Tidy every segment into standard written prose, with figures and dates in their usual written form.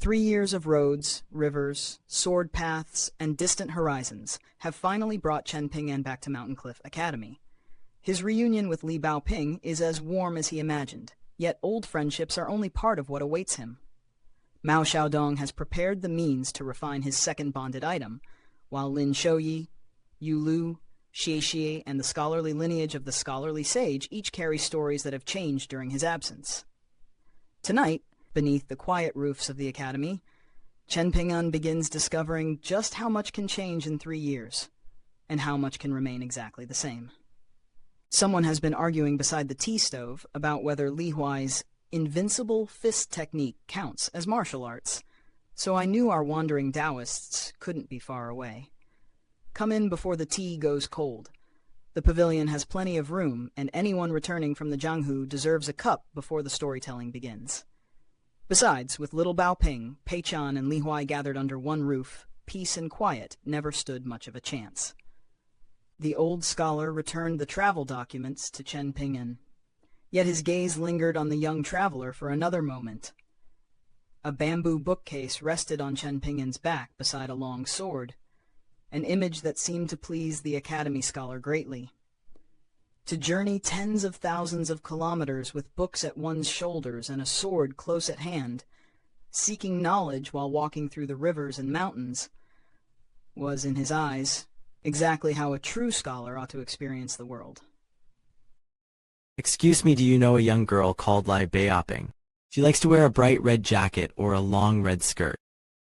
3 years of roads, rivers, sword paths, and distant horizons have finally brought Chen Ping'an back to Mountain Cliff Academy. His reunion with Li Baoping is as warm as he imagined, yet old friendships are only part of what awaits him. Mao Xiaodong has prepared the means to refine his second bonded item, while Lin Shouyi, Yu Lu, Xie Xie, and the scholarly lineage of the scholarly sage each carry stories that have changed during his absence. Tonight, beneath the quiet roofs of the academy, Chen Ping'an begins discovering just how much can change in 3 years, and how much can remain exactly the same. Someone has been arguing beside the tea stove about whether Li Huai's Invincible Fist Technique counts as martial arts, so I knew our wandering daoists couldn't be far away. Come in before the tea goes cold. The pavilion has plenty of room, and anyone returning from the jianghu deserves a cup before the storytelling begins. Besides, with Little Baoping, Pei Qian, and Li Huai gathered under one roof, peace and quiet never stood much of a chance. The old scholar returned the travel documents to Chen Ping'an, yet his gaze lingered on the young traveler for another moment. A bamboo bookcase rested on Chen Ping'an's back beside a long sword, an image that seemed to please the academy scholar greatly. To journey tens of thousands of kilometers with books at one's shoulders and a sword close at hand, seeking knowledge while walking through the rivers and mountains, was, in his eyes, exactly how a true scholar ought to experience the world. Excuse me, do you know a young girl called Li Baoping? She likes to wear a bright red jacket or a long red skirt.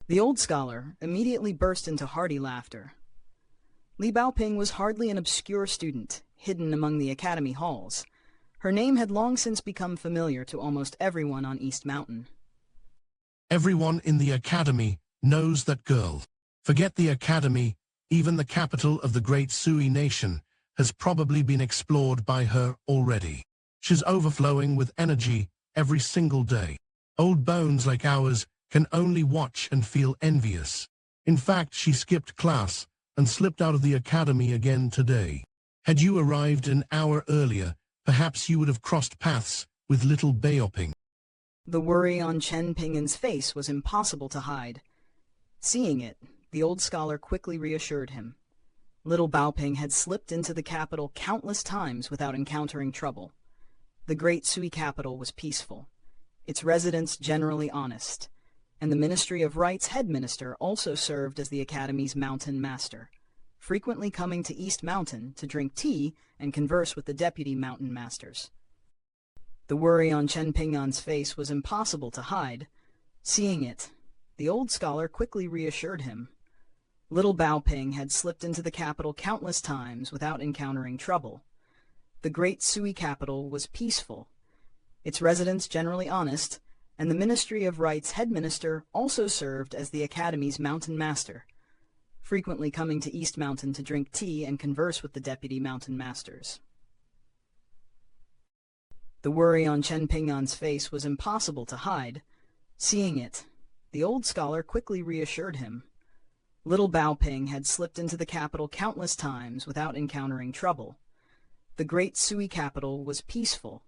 The old scholar immediately burst into hearty laughter. Li Baoping was hardly an obscure student, hidden among the academy halls. Her name had long since become familiar to almost everyone on East Mountain. Everyone in the academy knows that girl. Forget the academy, even the capital of the great Sui nation has probably been explored by her already. She's overflowing with energy every single day. Old bones like ours can only watch and feel envious. In fact, she skipped class and slipped out of the academy again today. Had you arrived an hour earlier, perhaps you would have crossed paths with Little Baoping. The worry on Chen Ping'an's face was impossible to hide. Seeing it, the old scholar quickly reassured him. Little Baoping had slipped into the capital countless times without encountering trouble. The great Sui capital was peaceful, its residents generally honest, and the Ministry of Right's head minister also served as the academy's mountain master, frequently coming to East Mountain to drink tea and converse with the deputy mountain masters. The worry on Chen Ping'an's face was impossible to hide. Seeing it, the old scholar quickly reassured him. Little Baoping had slipped into the capital countless times without encountering trouble. The great Sui capital was peaceful, its residents generally honest, and the Ministry of Right's head minister also served as the academy's mountain master, frequently coming to East Mountain to drink tea and converse with the deputy mountain masters. The worry on Chen Ping'an's face was impossible to hide. Seeing it, the old scholar quickly reassured him. Little Baoping had slipped into the capital countless times without encountering trouble. The great Sui capital was peaceful,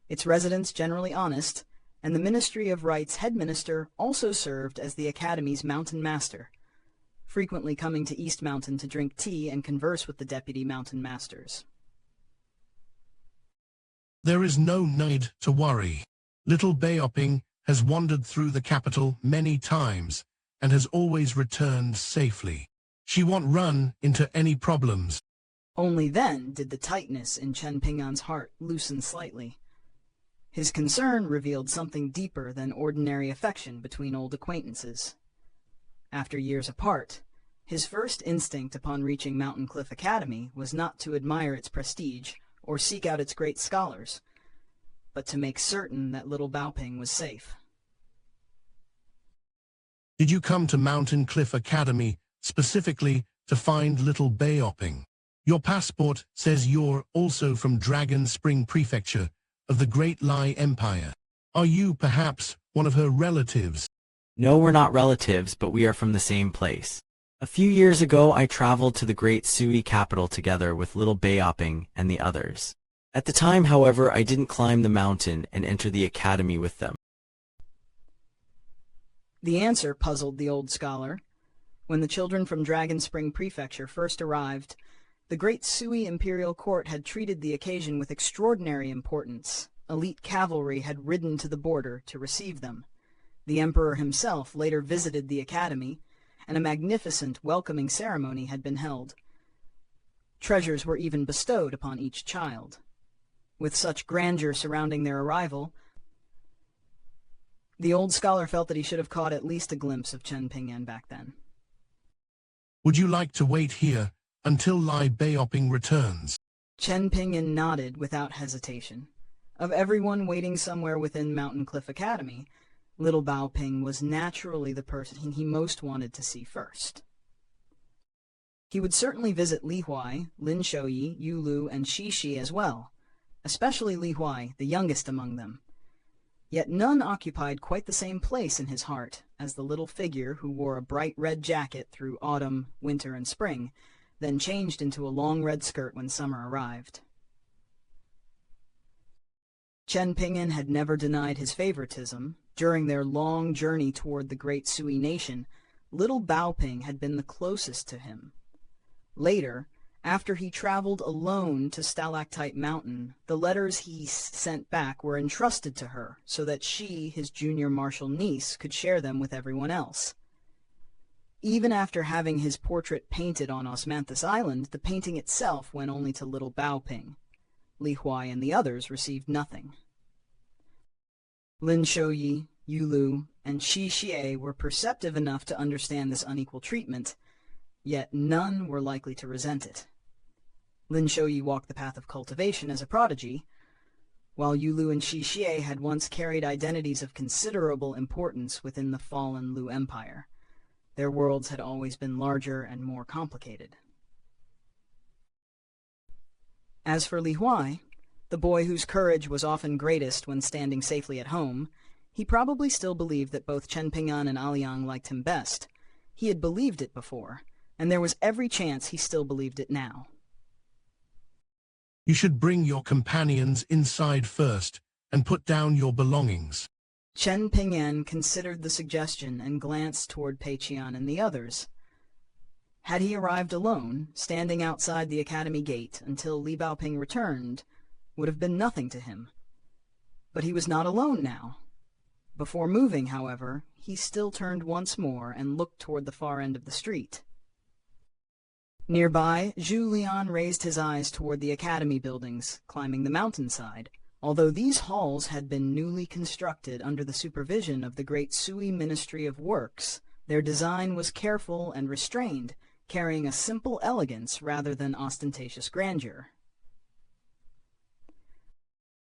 its residents generally honest, and the Ministry of Right's head minister also served as the academy's mountain master, frequently coming to East Mountain to drink tea and converse with the deputy mountain masters. There is no need to worry. Little Baoping has wandered through the capital many times and has always returned safely. She won't run into any problems. Only then did the tightness in Chen Ping'an's heart loosen slightly. His concern revealed something deeper than ordinary affection between old acquaintances. After years apart, his first instinct upon reaching Mountain Cliff Academy was not to admire its prestige or seek out its great scholars, but to make certain that Little Baoping was safe. Did you come to Mountain Cliff Academy specifically to find Little Baoping? Your passport says you're also from Dragon Spring Prefecture of the Great Li Empire. Are you perhaps one of her relatives? No, we're not relatives, but we are from the same place. A few years ago, I traveled to the great Sui capital together with Little Baoping and the others. At the time, however, I didn't climb the mountain and enter the academy with them. The answer puzzled the old scholar. When the children from Dragon Spring Prefecture first arrived, the great Sui imperial court had treated the occasion with extraordinary importance. Elite cavalry had ridden to the border to receive them. The emperor himself later visited the academy, and a magnificent welcoming ceremony had been held. Treasures were even bestowed upon each child. With such grandeur surrounding their arrival, the old scholar felt that he should have caught at least a glimpse of Chen Ping'an back then. Would you like to wait here until Li Baoping returns? Chen Ping'an nodded without hesitation. Of everyone waiting somewhere within Mountain Cliff Academy, Little Baoping was naturally the person he most wanted to see first. He would certainly visit Li Huai, Lin Shouyi, Yu Lu, and Xie Xie as well, especially Li Huai, the youngest among them. Yet none occupied quite the same place in his heart as the little figure who wore a bright red jacket through autumn, winter, and spring, then changed into a long red skirt when summer arrived. Chen Ping'an had never denied his favoritism. During their long journey toward the great Sui nation, Little Baoping had been the closest to him. Later, after he traveled alone to Stalactite Mountain, the letters he sent back were entrusted to her so that she, his junior martial niece, could share them with everyone else. Even after having his portrait painted on Osmanthus Island, the painting itself went only to Little Baoping. Li Huai and the others received nothing. Lin Shouyi, Yu Lu, and Xie Xie were perceptive enough to understand this unequal treatment, yet none were likely to resent it. Lin Shouyi walked the path of cultivation as a prodigy, while Yu Lu and Xie Xie had once carried identities of considerable importance within the fallen Lu Empire. Their worlds had always been larger and more complicated. As for Li Huai, the boy whose courage was often greatest when standing safely at home, he probably still believed that both Chen Ping'an and Aliang liked him best. He had believed it before, and there was every chance he still believed it now. You should bring your companions inside first and put down your belongings. Chen Ping'an considered the suggestion and glanced toward Pei Qian and the others. Had he arrived alone, standing outside the academy gate until Li Baoping returned, would have been nothing to him. But he was not alone now. Before moving, however, he still turned once more and looked toward the far end of the street. Nearby, Zhu Lian raised his eyes toward the academy buildings, climbing the mountainside. Although these halls had been newly constructed under the supervision of the great Sui Ministry of Works, their design was careful and restrained, carrying a simple elegance rather than ostentatious grandeur.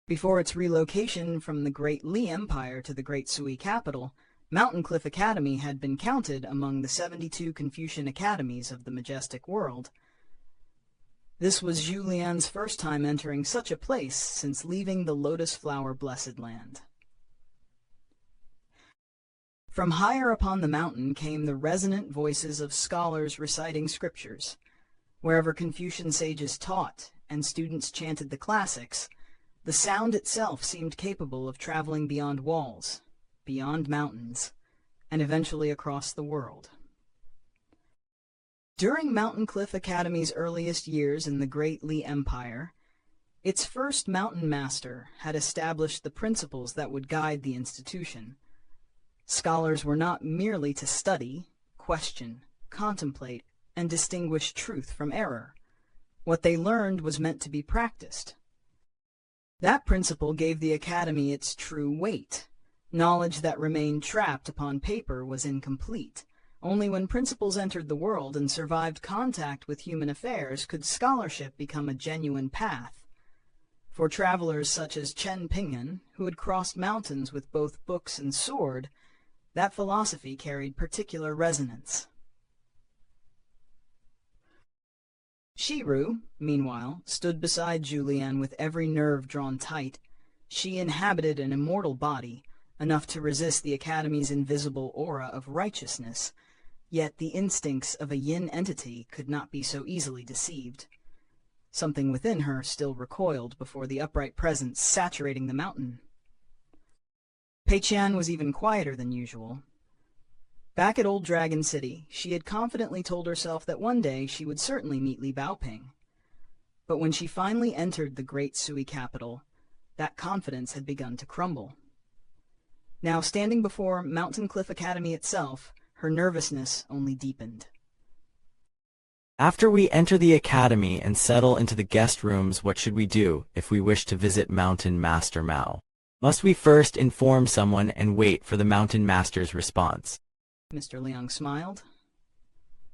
Before its relocation from the great Li Empire to the great Sui capital, Mountain Cliff Academy had been counted among the 72 Confucian academies of the majestic world. This was Zhu Lian's first time entering such a place since leaving the lotus flower blessed land. From higher upon the mountain came the resonant voices of scholars reciting scriptures. Wherever Confucian sages taught and students chanted the classics, the sound itself seemed capable of traveling beyond walls, beyond mountains, and eventually across the world. During Mountain Cliff Academy's earliest years in the great Li Empire, its first mountain master had established the principles that would guide the institution. Scholars were not merely to study, question, contemplate, and distinguish truth from error. What they learned was meant to be practiced. That principle gave the academy its true weight. Knowledge that remained trapped upon paper was incomplete. Only when principles entered the world and survived contact with human affairs could scholarship become a genuine path. For travelers such as Chen Ping'an, who had crossed mountains with both books and sword, that philosophy carried particular resonance. Shiru, meanwhile, stood beside Zhu Lian with every nerve drawn tight. She inhabited an immortal body, enough to resist the Academy's invisible aura of righteousness, yet the instincts of a yin entity could not be so easily deceived. Something within her still recoiled before the upright presence saturating the mountain. Pei Qian was even quieter than usual. Back at Old Dragon City, she had confidently told herself that one day she would certainly meet Li Baoping. But when she finally entered the great Sui capital, that confidence had begun to crumble. Now, standing before Mountain Cliff Academy itself, her nervousness only deepened. After we enter the academy and settle into the guest rooms, what should we do if we wish to visit Mountain Master Mao? Must we first inform someone and wait for the Mountain Master's response? Mr. Liang smiled.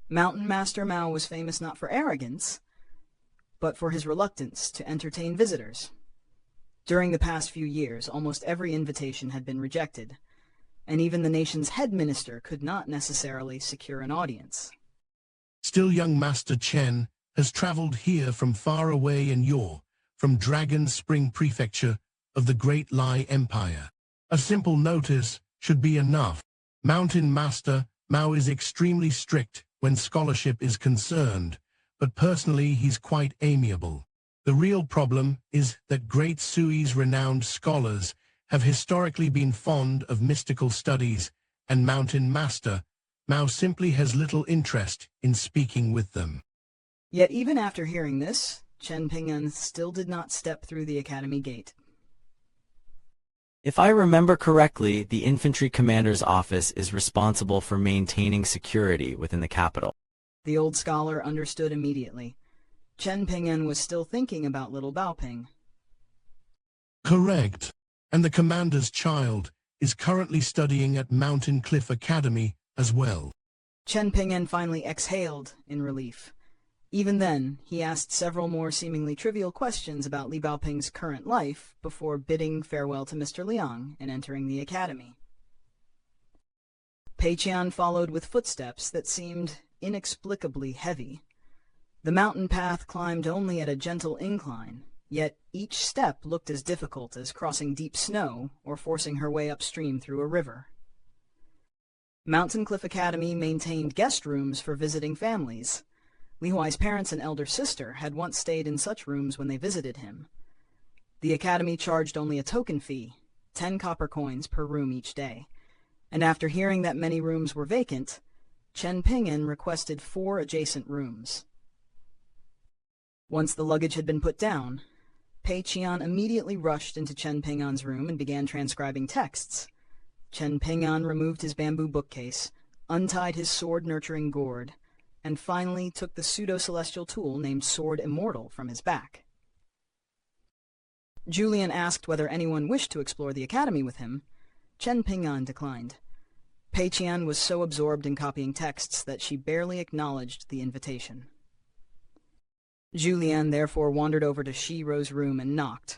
Mountain Master Mao was famous not for arrogance, but for his reluctance to entertain visitors. During the past few years, almost every invitation had been rejected, and even the nation's head minister could not necessarily secure an audience. Still young Master Chen has traveled here from far away in Yor, from Dragon Spring Prefecture of the Great Li Empire. A simple notice should be enough. Mountain Master Mao is extremely strict when scholarship is concerned, but personally he's quite amiable. The real problem is that Great Sui's renowned scholars have historically been fond of mystical studies, and Mountain Master Mao simply has little interest in speaking with them. Yet even after hearing this, Chen Ping'an still did not step through the academy gate. If I remember correctly, the infantry commander's office is responsible for maintaining security within the capital. The old scholar understood immediately. Chen Ping'an was still thinking about Little Baoping. Correct. And the commander's child is currently studying at Mountain Cliff Academy as well. Chen Ping'an finally exhaled in relief. Even then, he asked several more seemingly trivial questions about Li Baoping's current life before bidding farewell to Mr. Liang and entering the academy. Pei Qian followed with footsteps that seemed inexplicably heavy. The mountain path climbed only at a gentle incline, yet each step looked as difficult as crossing deep snow or forcing her way upstream through a river. Mountain Cliff Academy maintained guest rooms for visiting families. Li Huai's parents and elder sister had once stayed in such rooms when they visited him. The academy charged only a token fee, 10 copper coins per room each day, and after hearing that many rooms were vacant, Chen Ping'an requested 4 adjacent rooms. Once the luggage had been put down, Pei Qian immediately rushed into Chen Ping'an's room and began transcribing texts. Chen Ping'an removed his bamboo bookcase, untied his sword-nurturing gourd, and finally took the pseudo-celestial tool named Sword Immortal from his back. Julian asked whether anyone wished to explore the academy with him. Chen Ping'an declined. Pei Qian was so absorbed in copying texts that she barely acknowledged the invitation. Julian therefore wandered over to Shiru's room and knocked.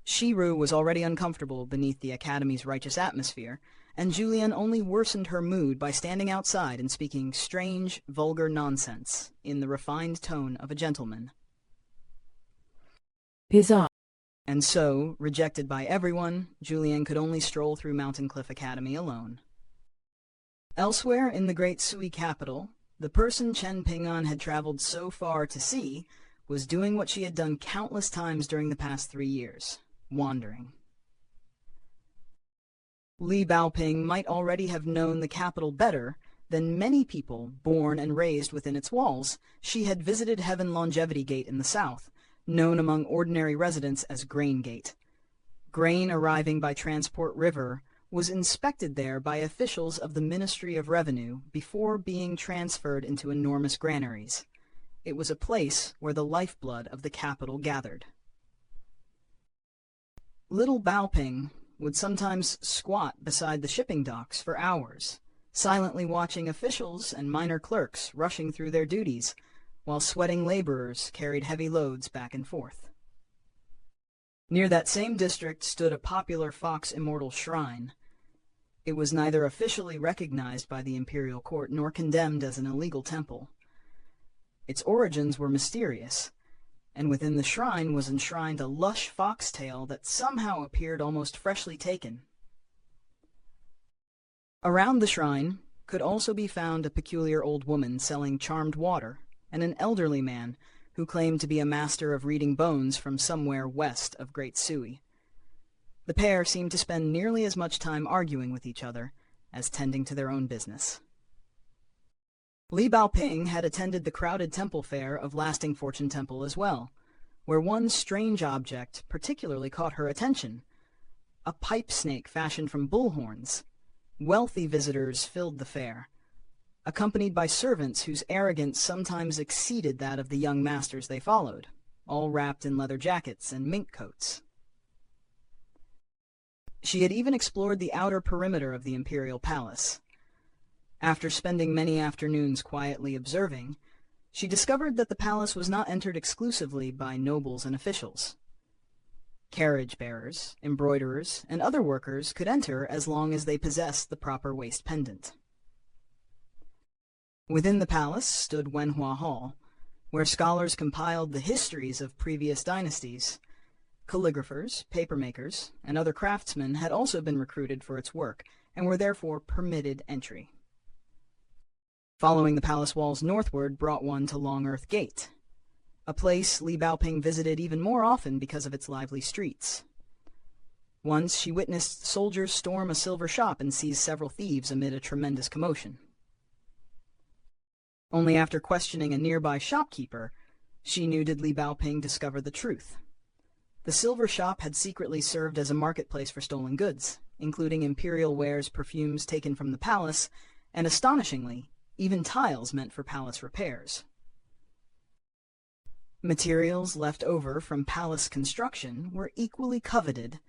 Shiru was already uncomfortable beneath the academy's righteous atmosphere, and Julian only worsened her mood by standing outside and speaking strange, vulgar nonsense in the refined tone of a gentleman. Bizarre. And so, rejected by everyone, Julian could only stroll through Mountain Cliff Academy alone. Elsewhere in the great Sui capital, the person Chen Ping'an had traveled so far to see was doing what she had done countless times during the past 3 years, wandering. Li Baoping might already have known the capital better than many people born and raised within its walls. She had visited Heaven Longevity Gate in the south, known among ordinary residents as Grain Gate. Grain arriving by transport river was inspected there by officials of the Ministry of Revenue before being transferred into enormous granaries. It was a place where the lifeblood of the capital gathered. Little Baoping would sometimes squat beside the shipping docks for hours, silently watching officials and minor clerks rushing through their duties, while sweating laborers carried heavy loads back and forth. Near that same district stood a popular Fox Immortal shrine. It was neither officially recognized by the imperial court nor condemned as an illegal temple. Its origins were mysterious, and within the shrine was enshrined a lush foxtail that somehow appeared almost freshly taken. Around the shrine could also be found a peculiar old woman selling charmed water, and an elderly man who claimed to be a master of reading bones from somewhere west of Great Sui. The pair seemed to spend nearly as much time arguing with each other as tending to their own business. Li Baoping had attended the crowded temple fair of Lasting Fortune Temple as well, where one strange object particularly caught her attention: a pipe snake fashioned from bull horns. Wealthy visitors filled the fair, accompanied by servants whose arrogance sometimes exceeded that of the young masters they followed, all wrapped in leather jackets and mink coats. She had even explored the outer perimeter of the imperial palace. After spending many afternoons quietly observing, she discovered that the palace was not entered exclusively by nobles and officials. Carriage bearers, embroiderers, and other workers could enter as long as they possessed the proper waist pendant. Within the palace stood Wenhua Hall, where scholars compiled the histories of previous dynasties. Calligraphers, papermakers, and other craftsmen had also been recruited for its work, and were therefore permitted entry. Following the palace walls northward brought one to Long Earth Gate, a place Li Baoping visited even more often because of its lively streets. Once she witnessed soldiers storm a silver shop and seize several thieves amid a tremendous commotion. Only after questioning a nearby shopkeeper, she knew did Li Baoping discover the truth. The silver shop had secretly served as a marketplace for stolen goods, including imperial wares, perfumes taken from the palace, and astonishingly, even tiles meant for palace repairs. Materials left over from palace construction were equally coveted.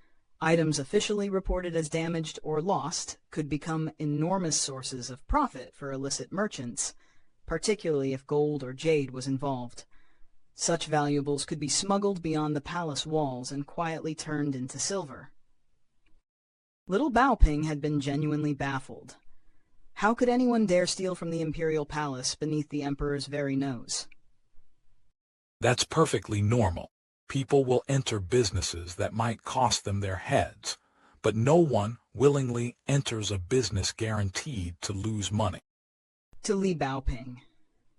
Items officially reported as damaged or lost could become enormous sources of profit for illicit merchants, particularly if gold or jade was involved. Such valuables could be smuggled beyond the palace walls and quietly turned into silver. Little Baoping had been genuinely baffled. How could anyone dare steal from the imperial palace beneath the emperor's very nose? That's perfectly normal. People will enter businesses that might cost them their heads, but no one willingly enters a business guaranteed to lose money. To Li Baoping,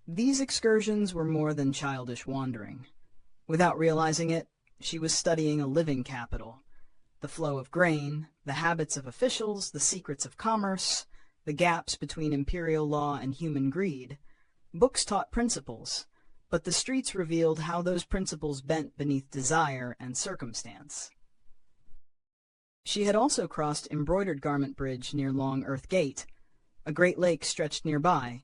these excursions were more than childish wandering. Without realizing it, she was studying a living capital: the flow of grain, the habits of officials, the secrets of commerce, the gaps between imperial law and human greed. Books taught principles, but the streets revealed how those principles bent beneath desire and circumstance. She had also crossed Embroidered Garment Bridge near Long Earth Gate. A great lake stretched nearby,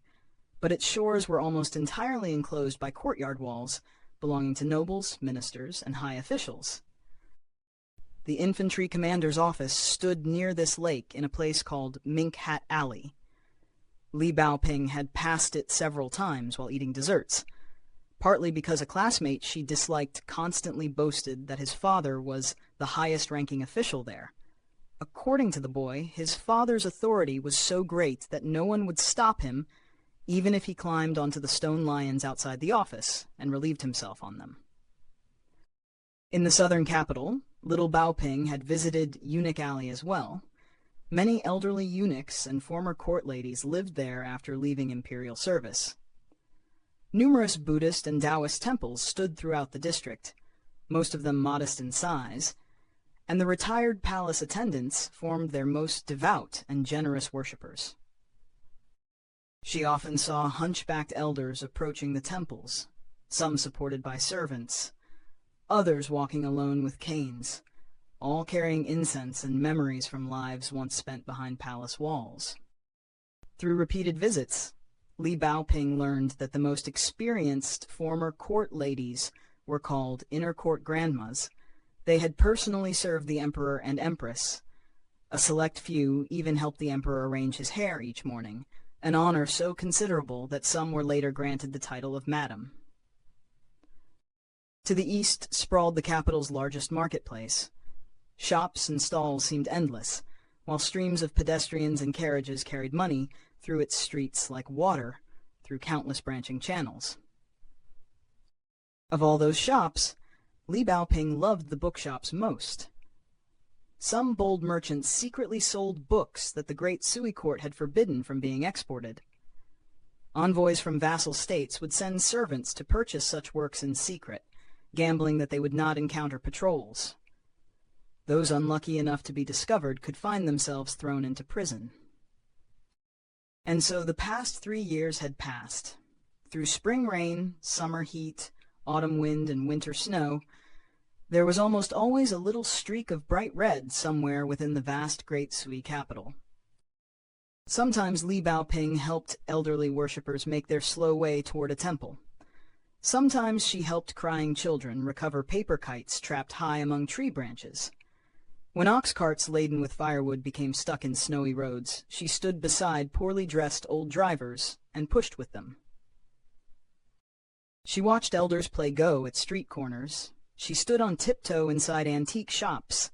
but its shores were almost entirely enclosed by courtyard walls belonging to nobles, ministers, and high officials. The infantry commander's office stood near this lake in a place called Mink Hat Alley. Li Baoping had passed it several times while eating desserts, partly because a classmate she disliked constantly boasted that his father was the highest-ranking official there. According to the boy, his father's authority was so great that no one would stop him, even if he climbed onto the stone lions outside the office and relieved himself on them. In the southern capital, Little Baoping had visited Eunuch Alley as well. Many elderly eunuchs and former court ladies lived there after leaving imperial service. Numerous Buddhist and Taoist temples stood throughout the district, most of them modest in size, and the retired palace attendants formed their most devout and generous worshippers. She often saw hunchbacked elders approaching the temples, some supported by servants, others walking alone with canes, all carrying incense and memories from lives once spent behind palace walls. Through repeated visits, Li Baoping learned that the most experienced former court ladies were called inner court grandmas. They had personally served the emperor and empress. A select few even helped the emperor arrange his hair each morning, an honor so considerable that some were later granted the title of madam. To the east sprawled the capital's largest marketplace. Shops and stalls seemed endless, while streams of pedestrians and carriages carried money through its streets like water through countless branching channels. Of all those shops, Li Baoping loved the bookshops most. Some bold merchants secretly sold books that the great Sui court had forbidden from being exported. Envoys from vassal states would send servants to purchase such works in secret, gambling that they would not encounter patrols. Those unlucky enough to be discovered could find themselves thrown into prison. And so the past 3 years had passed. Through spring rain, summer heat, autumn wind, and winter snow, there was almost always a little streak of bright red somewhere within the vast Great Sui capital. Sometimes Li Baoping helped elderly worshippers make their slow way toward a temple. Sometimes she helped crying children recover paper kites trapped high among tree branches. When ox carts laden with firewood became stuck in snowy roads, she stood beside poorly dressed old drivers and pushed with them. She watched elders play Go at street corners. She stood on tiptoe inside antique shops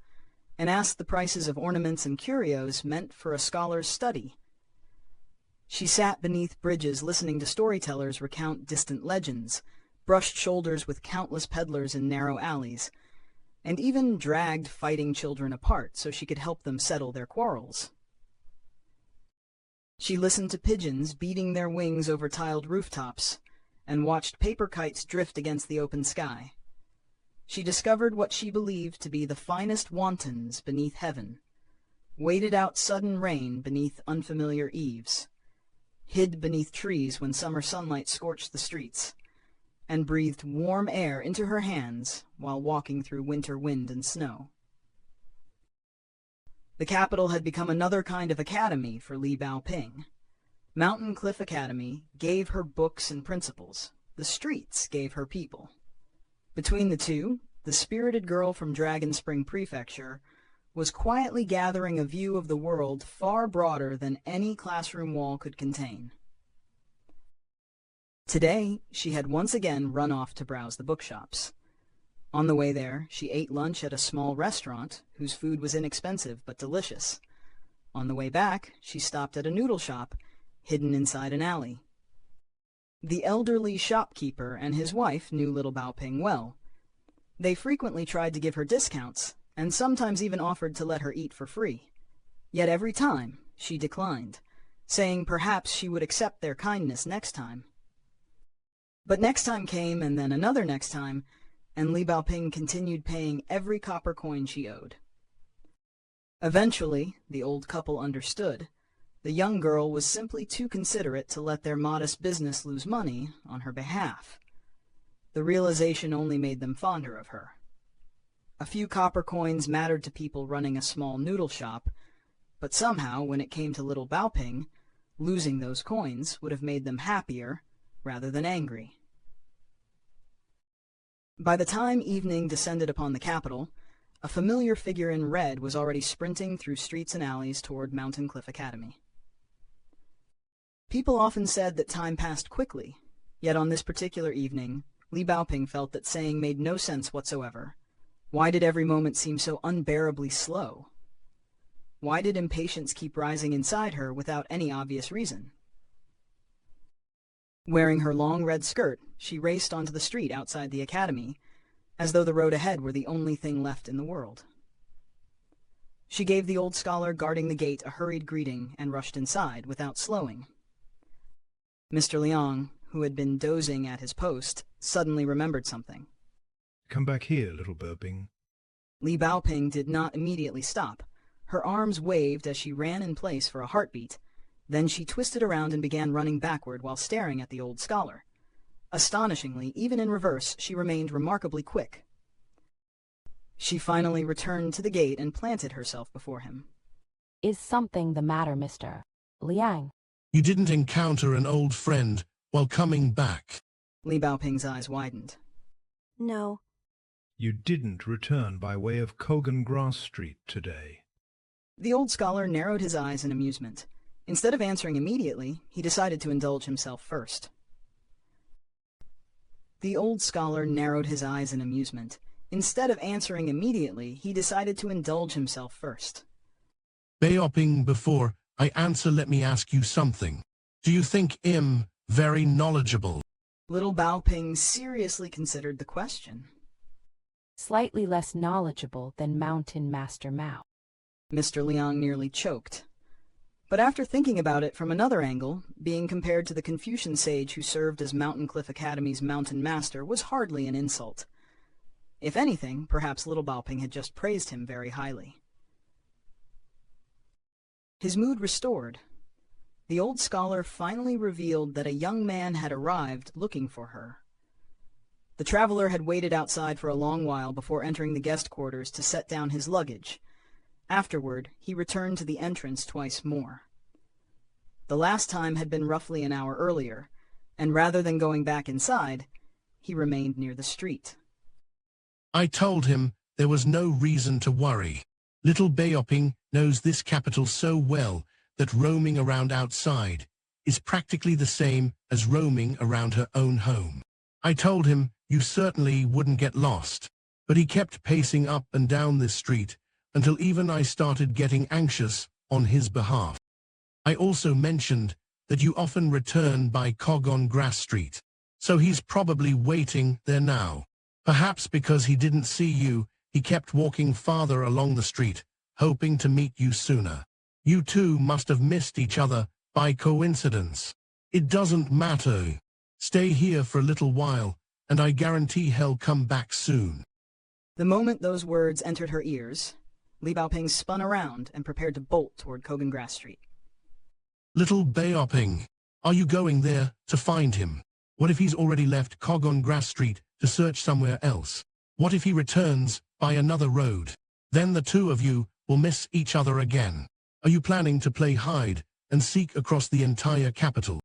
and asked the prices of ornaments and curios meant for a scholar's study. She sat beneath bridges listening to storytellers recount distant legends, brushed shoulders with countless peddlers in narrow alleys, and even dragged fighting children apart so she could help them settle their quarrels. She listened to pigeons beating their wings over tiled rooftops and watched paper kites drift against the open sky. She discovered what she believed to be the finest wantons beneath heaven, waited out sudden rain beneath unfamiliar eaves, hid beneath trees when summer sunlight scorched the streets, and breathed warm air into her hands while walking through winter wind and snow. The capital had become another kind of academy for Li Baoping. Mountain Cliff Academy gave her books and principles. The streets gave her people. Between the two, the spirited girl from Dragon Spring Prefecture was quietly gathering a view of the world far broader than any classroom wall could contain. Today, she had once again run off to browse the bookshops. On the way there, she ate lunch at a small restaurant whose food was inexpensive but delicious. On the way back, she stopped at a noodle shop hidden inside an alley. The elderly shopkeeper and his wife knew Little Baoping well. They frequently tried to give her discounts, and sometimes even offered to let her eat for free. Yet every time, she declined, saying perhaps she would accept their kindness next time. But next time came, and then another next time, and Li Baoping continued paying every copper coin she owed. Eventually, the old couple understood. The young girl was simply too considerate to let their modest business lose money on her behalf. The realization only made them fonder of her. A few copper coins mattered to people running a small noodle shop, but somehow, when it came to Little Baoping, losing those coins would have made them happier rather than angry. By the time evening descended upon the capital, a familiar figure in red was already sprinting through streets and alleys toward Mountain Cliff Academy. People often said that time passed quickly, yet on this particular evening, Li Baoping felt that saying made no sense whatsoever. Why did every moment seem so unbearably slow? Why did impatience keep rising inside her without any obvious reason? Wearing her long red skirt, she raced onto the street outside the academy, as though the road ahead were the only thing left in the world. She gave the old scholar guarding the gate a hurried greeting and rushed inside without slowing. Mr. Liang, who had been dozing at his post, suddenly remembered something. Come back here, Little Baoping. Li Baoping did not immediately stop. Her arms waved as she ran in place for a heartbeat. Then she twisted around and began running backward while staring at the old scholar. Astonishingly, even in reverse, she remained remarkably quick. She finally returned to the gate and planted herself before him. Is something the matter, Mr. Liang? You didn't encounter an old friend while coming back. Li Baoping's eyes widened. No. You didn't return by way of Kogan Grass Street today. The old scholar narrowed his eyes in amusement. Instead of answering immediately, he decided to indulge himself first. The old scholar narrowed his eyes in amusement. Instead of answering immediately, he decided to indulge himself first. Baoping, before I answer, let me ask you something. Do you think I'm very knowledgeable? Little Baoping seriously considered the question. Slightly less knowledgeable than Mountain Master Mao. Mr. Liang nearly choked. But after thinking about it from another angle, being compared to the Confucian sage who served as Mountain Cliff Academy's mountain master was hardly an insult. If anything, perhaps Little Baoping had just praised him very highly. His mood restored. the old scholar finally revealed that a young man had arrived looking for her. The traveler had waited outside for a long while before entering the guest quarters to set down his luggage. Afterward, he returned to the entrance twice more. The last time had been roughly an hour earlier, and rather than going back inside, he remained near the street. I told him there was no reason to worry. Little Baoping knows this capital so well that roaming around outside is practically the same as roaming around her own home. I told him you certainly wouldn't get lost, but he kept pacing up and down this street until even I started getting anxious on his behalf. I also mentioned that you often return by Kogon Grass Street, so he's probably waiting there now. Perhaps because he didn't see you, he kept walking farther along the street, hoping to meet you sooner. You two must have missed each other by coincidence. It doesn't matter. Stay here for a little while, and I guarantee he'll come back soon. The moment those words entered her ears, Li Baoping spun around and prepared to bolt toward Kogan Grass Street. Little Baoping, are you going there to find him? What if he's already left Kogon Grass Street to search somewhere else? What if he returns by another road? Then the two of you will miss each other again. Are you planning to play hide and seek across the entire capital?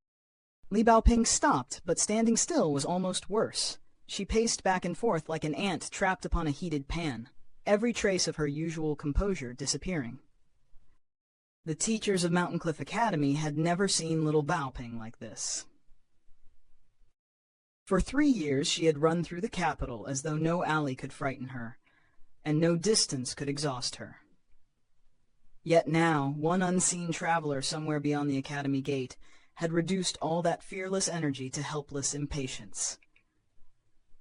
Li Baoping stopped, but standing still was almost worse. She paced back and forth like an ant trapped upon a heated pan, every trace of her usual composure disappearing. The teachers of Mountain Cliff Academy had never seen Little Baoping like this. For 3 years she had run through the capital as though no alley could frighten her, and no distance could exhaust her. Yet now, one unseen traveler somewhere beyond the academy gate had reduced all that fearless energy to helpless impatience.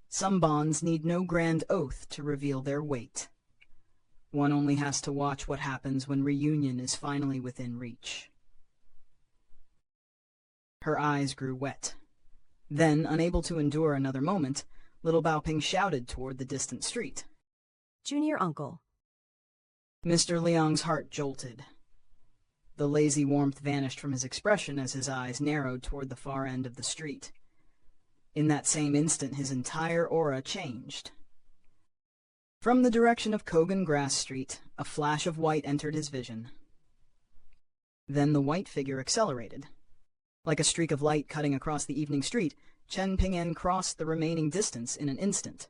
Some bonds need no grand oath to reveal their weight. One only has to watch what happens when reunion is finally within reach. Her eyes grew wet. Then, unable to endure another moment, Little Baoping shouted toward the distant street. Junior uncle. Mr. Liang's heart jolted. The lazy warmth vanished from his expression as his eyes narrowed toward the far end of the street. In that same instant, his entire aura changed. From the direction of Kogan Grass Street, a flash of white entered his vision. Then the white figure accelerated. Like a streak of light cutting across the evening street, Chen Ping'an crossed the remaining distance in an instant.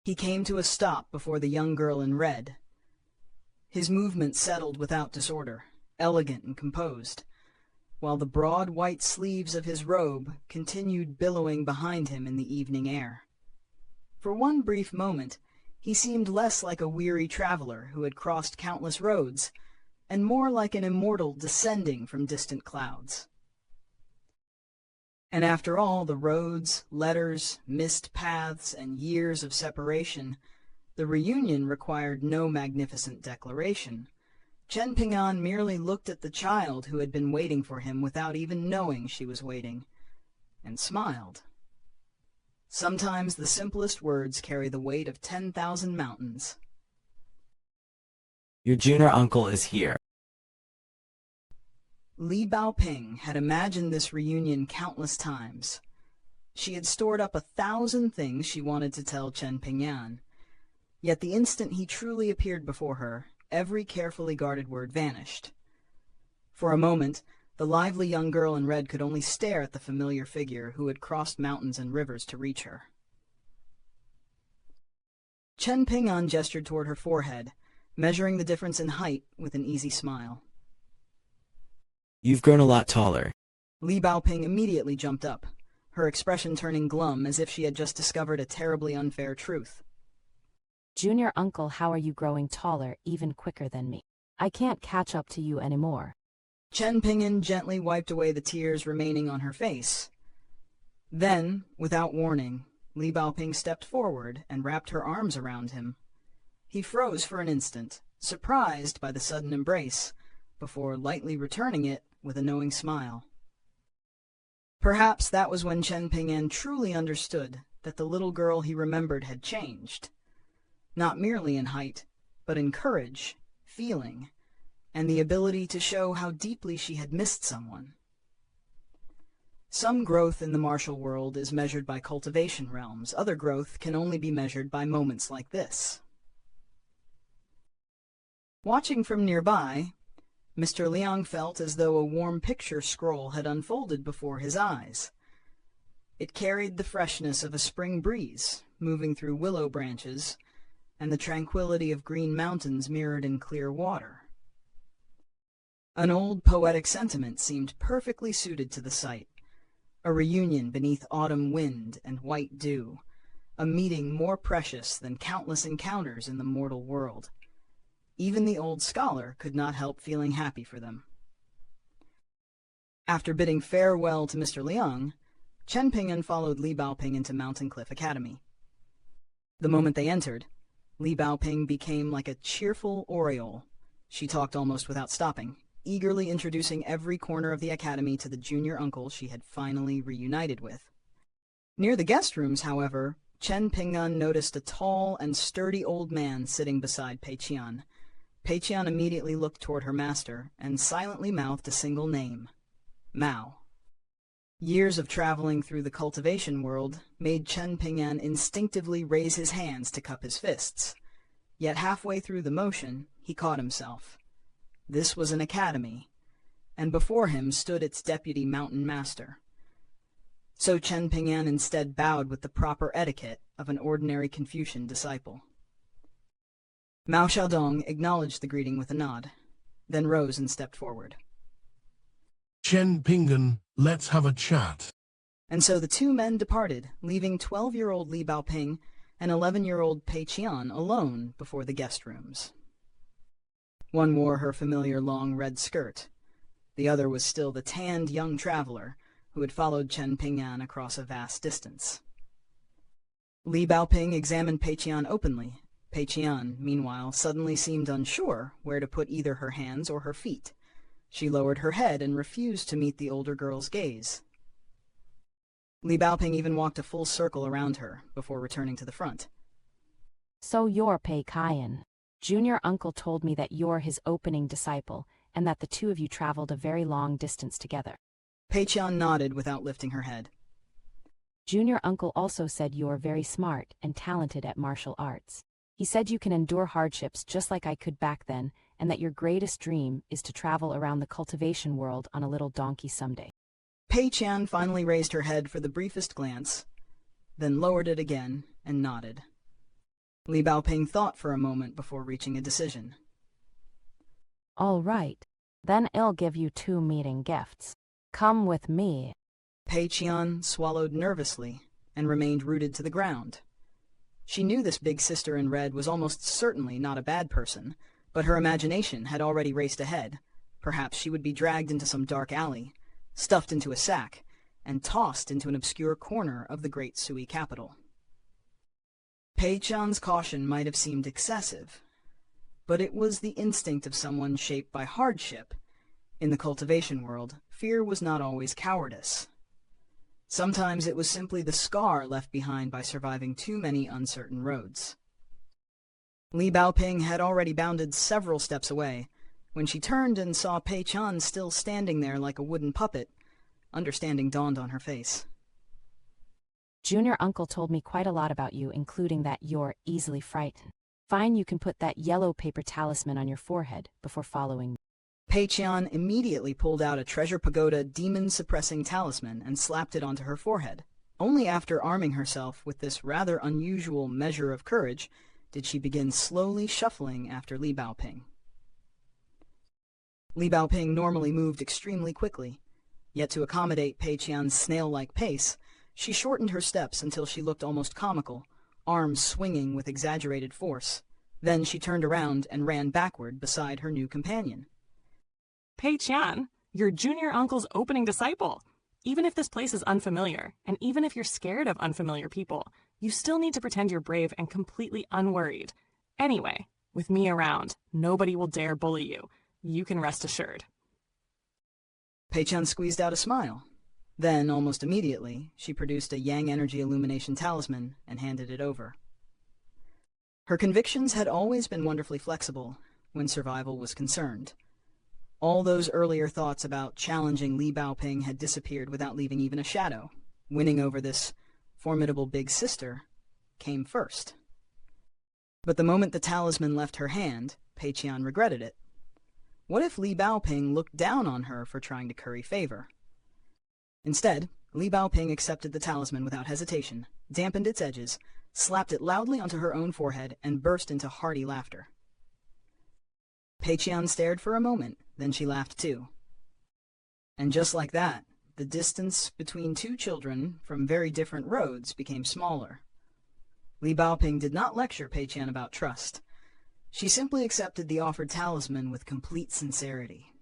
He came to a stop before the young girl in red. His movement settled without disorder, elegant and composed, while the broad white sleeves of his robe continued billowing behind him in the evening air. For one brief moment, he seemed less like a weary traveler who had crossed countless roads, and more like an immortal descending from distant clouds. And after all the roads, letters, missed paths, and years of separation, the reunion required no magnificent declaration. Chen Ping'an merely looked at the child who had been waiting for him without even knowing she was waiting, and smiled. Sometimes the simplest words carry the weight of 10,000 mountains. Your junior uncle is here. Li Baoping had imagined this reunion countless times. She had stored up 1,000 things she wanted to tell Chen Ping'an. Yet the instant he truly appeared before her, every carefully guarded word vanished. For a moment, the lively young girl in red could only stare at the familiar figure who had crossed mountains and rivers to reach her. Chen Ping'an gestured toward her forehead, measuring the difference in height with an easy smile. You've grown a lot taller. Li Baoping immediately jumped up, her expression turning glum as if she had just discovered a terribly unfair truth. Junior uncle, how are you growing taller even quicker than me? I can't catch up to you anymore. Chen Ping'an gently wiped away the tears remaining on her face. Then, without warning, Li Baoping stepped forward and wrapped her arms around him. He froze for an instant, surprised by the sudden embrace, before lightly returning it with a knowing smile. Perhaps that was when Chen Ping'an truly understood that the little girl he remembered had changed, not merely in height, but in courage, feeling, and the ability to show how deeply she had missed someone. Some growth in the martial world is measured by cultivation realms. Other growth can only be measured by moments like this. Watching from nearby, Mr. Liang felt as though a warm picture scroll had unfolded before his eyes. It carried the freshness of a spring breeze, moving through willow branches, and the tranquility of green mountains mirrored in clear water. An old poetic sentiment seemed perfectly suited to the sight. A reunion beneath autumn wind and white dew, a meeting more precious than countless encounters in the mortal world. Even the old scholar could not help feeling happy for them. After bidding farewell to Mr. Liang, Chen Ping'an followed Li Baoping into Mountain Cliff Academy. The moment they entered, Li Baoping became like a cheerful oriole. She talked almost without stopping, eagerly introducing every corner of the academy to the junior uncle she had finally reunited with. Near the guest rooms, however, Chen Ping'an noticed a tall and sturdy old man sitting beside Pei Qian. Pei Qian immediately looked toward her master and silently mouthed a single name: Mao. Years of traveling through the cultivation world made Chen Ping'an instinctively raise his hands to cup his fists. Yet halfway through the motion, he caught himself. This was an academy, and before him stood its deputy mountain master. So Chen Ping'an instead bowed with the proper etiquette of an ordinary Confucian disciple. Mao Xiaodong acknowledged the greeting with a nod, then rose and stepped forward. Chen Ping'an, let's have a chat. And so the two men departed, leaving 12-year-old Li Baoping and 11-year-old Pei Qian alone before the guest rooms. One wore her familiar long red skirt. The other was still the tanned young traveler who had followed Chen Ping'an across a vast distance. Li Baoping examined Pei Qian openly. Pei Qian, meanwhile, suddenly seemed unsure where to put either her hands or her feet. She lowered her head and refused to meet the older girl's gaze. Li Baoping even walked a full circle around her before returning to the front. So you're Pei Qian. Junior uncle told me that you're his opening disciple, and that the two of you traveled a very long distance together. Pei Qian nodded without lifting her head. Junior uncle also said you're very smart and talented at martial arts. He said you can endure hardships just like I could back then, and that your greatest dream is to travel around the cultivation world on a little donkey someday. Pei Qian finally raised her head for the briefest glance, then lowered it again and nodded. Li Baoping thought for a moment before reaching a decision. All right. Then I'll give you two meeting gifts. Come with me. Pei Qian swallowed nervously and remained rooted to the ground. She knew this big sister in red was almost certainly not a bad person, but her imagination had already raced ahead. Perhaps she would be dragged into some dark alley, stuffed into a sack, and tossed into an obscure corner of the great Sui capital. Pei Qian's caution might have seemed excessive, but it was the instinct of someone shaped by hardship. In the cultivation world, fear was not always cowardice. Sometimes it was simply the scar left behind by surviving too many uncertain roads. Li Baoping had already bounded several steps away. When she turned and saw Pei Qian still standing there like a wooden puppet, understanding dawned on her face. Junior uncle told me quite a lot about you, including that you're easily frightened. Fine, you can put that yellow paper talisman on your forehead before following me. Pei Qian immediately pulled out a Treasure Pagoda demon-suppressing talisman and slapped it onto her forehead. Only after arming herself with this rather unusual measure of courage did she begin slowly shuffling after Li Baoping. Li Baoping normally moved extremely quickly, yet to accommodate Pei Qian's snail-like pace, she shortened her steps until she looked almost comical, arms swinging with exaggerated force. Then she turned around and ran backward beside her new companion. Pei Qian, your junior uncle's opening disciple. Even if this place is unfamiliar, and even if you're scared of unfamiliar people, you still need to pretend you're brave and completely unworried. Anyway, with me around, nobody will dare bully you. You can rest assured. Pei Qian squeezed out a smile. Then, almost immediately, she produced a Yang Energy Illumination talisman and handed it over. Her convictions had always been wonderfully flexible when survival was concerned. All those earlier thoughts about challenging Li Baoping had disappeared without leaving even a shadow. Winning over this formidable big sister came first. But the moment the talisman left her hand, Pei Qian regretted it. What if Li Baoping looked down on her for trying to curry favor? Instead, Li Baoping accepted the talisman without hesitation, dampened its edges, slapped it loudly onto her own forehead, and burst into hearty laughter. Pei Qian stared for a moment, then she laughed too. And just like that, the distance between two children from very different roads became smaller. Li Baoping did not lecture Pei Qian about trust. She simply accepted the offered talisman with complete sincerity.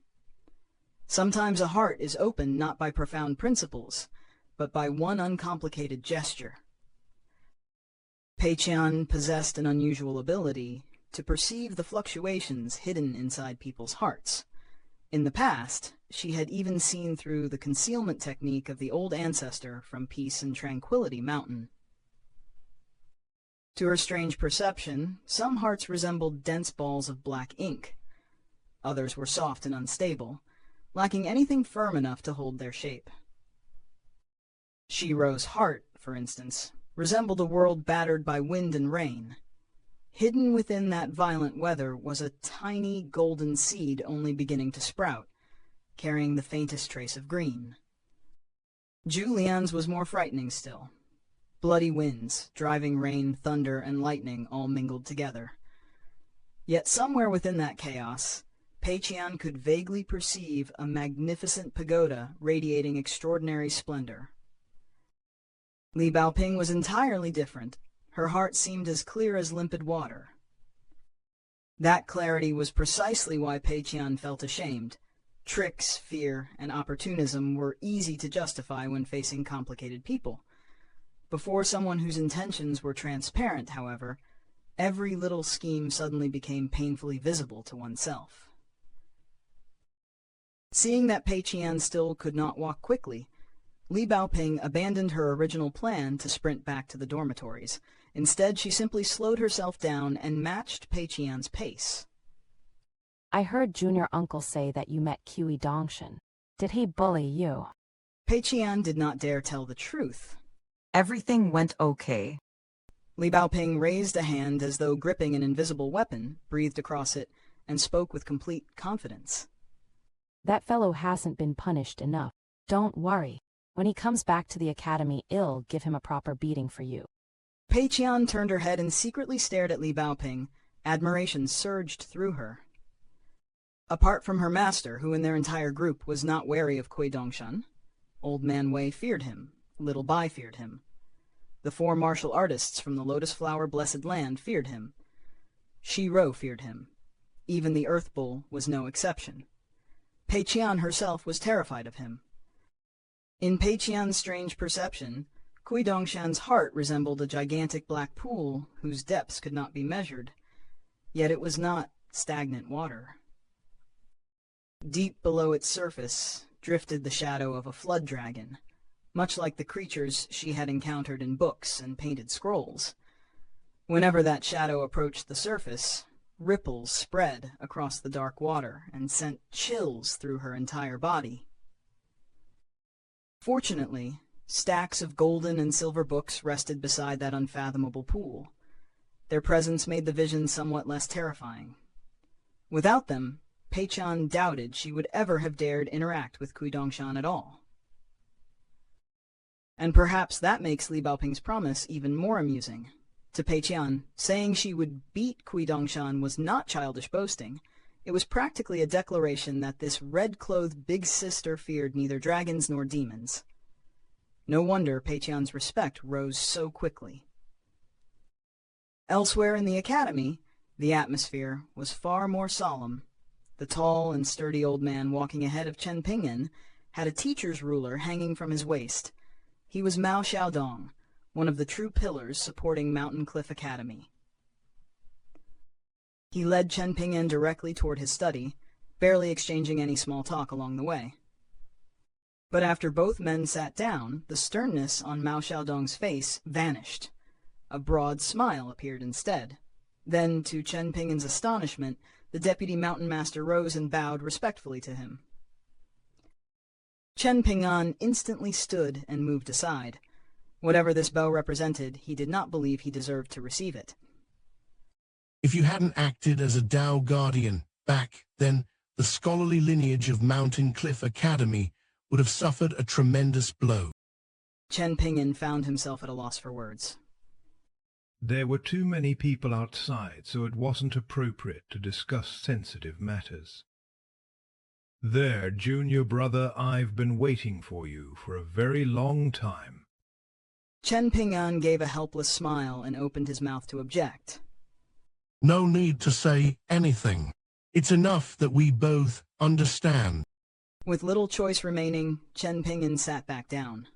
Sometimes a heart is opened not by profound principles, but by one uncomplicated gesture. Pei Qian possessed an unusual ability to perceive the fluctuations hidden inside people's hearts. In the past, she had even seen through the concealment technique of the old ancestor from Peace and Tranquility Mountain. To her strange perception, some hearts resembled dense balls of black ink. Others were soft and unstable, lacking anything firm enough to hold their shape. Shiro's heart, for instance, resembled a world battered by wind and rain. Hidden within that violent weather was a tiny golden seed only beginning to sprout, carrying the faintest trace of green. Julian's was more frightening still. Bloody winds, driving rain, thunder, and lightning all mingled together. Yet somewhere within that chaos, Pei Qian could vaguely perceive a magnificent pagoda radiating extraordinary splendor. Li Baoping was entirely different. Her heart seemed as clear as limpid water. That clarity was precisely why Pei Qian felt ashamed. Tricks, fear, and opportunism were easy to justify when facing complicated people. Before someone whose intentions were transparent, however, every little scheme suddenly became painfully visible to oneself. Seeing that Pei Qian still could not walk quickly, Li Baoping abandoned her original plan to sprint back to the dormitories. Instead, she simply slowed herself down and matched Pei Qian's pace. I heard Junior Uncle say that you met Qi Dongshan. Did he bully you? Pei Qian did not dare tell the truth. Everything went okay. Li Baoping raised a hand as though gripping an invisible weapon, breathed across it, and spoke with complete confidence. That fellow hasn't been punished enough. Don't worry. When he comes back to the academy, I'll give him a proper beating for you. Pei Qian turned her head and secretly stared at Li Baoping. Admiration surged through her. Apart from her master, who in their entire group was not wary of Qi Dongshan, Old Man Wei feared him, Little Bai feared him. The 4 martial artists from the Lotus Flower Blessed Land feared him. Shiro feared him. Even the Earth Bull was no exception. Pei Qian herself was terrified of him. In Pei Qian's strange perception, Qi Dongshan's heart resembled a gigantic black pool whose depths could not be measured, yet it was not stagnant water. Deep below its surface drifted the shadow of a flood dragon, much like the creatures she had encountered in books and painted scrolls. Whenever that shadow approached the surface, ripples spread across the dark water and sent chills through her entire body. Fortunately, stacks of golden and silver books rested beside that unfathomable pool. Their presence made the vision somewhat less terrifying. Without them, Pei Qian doubted she would ever have dared interact with Qi Dongshan at all. And perhaps that makes Li Baoping's promise even more amusing. To Pei Qian, saying she would beat Qi Dongshan was not childish boasting. It was practically a declaration that this red-clothed big sister feared neither dragons nor demons. No wonder Pei Qian's respect rose so quickly. Elsewhere in the academy, the atmosphere was far more solemn. The tall and sturdy old man walking ahead of Chen Ping'an had a teacher's ruler hanging from his waist. He was Mao Xiaodong, one of the true pillars supporting Mountain Cliff Academy. He led Chen Ping'an directly toward his study, barely exchanging any small talk along the way. But after both men sat down, the sternness on Mao Xiaodong's face vanished. A broad smile appeared instead. Then, to Chen Ping'an's astonishment, The deputy mountain master rose and bowed respectfully to him. Chen Ping'an instantly stood and moved aside. Whatever this bow represented, he did not believe he deserved to receive it. If you hadn't acted as a Dao guardian back then, the scholarly lineage of Mountain Cliff Academy would have suffered a tremendous blow. Chen Ping'an found himself at a loss for words. There were too many people outside, so it wasn't appropriate to discuss sensitive matters. There, junior brother, I've been waiting for you for a very long time. Chen Ping'an gave a helpless smile and opened his mouth to object. No need to say anything. It's enough that we both understand. With little choice remaining, Chen Ping'an sat back down.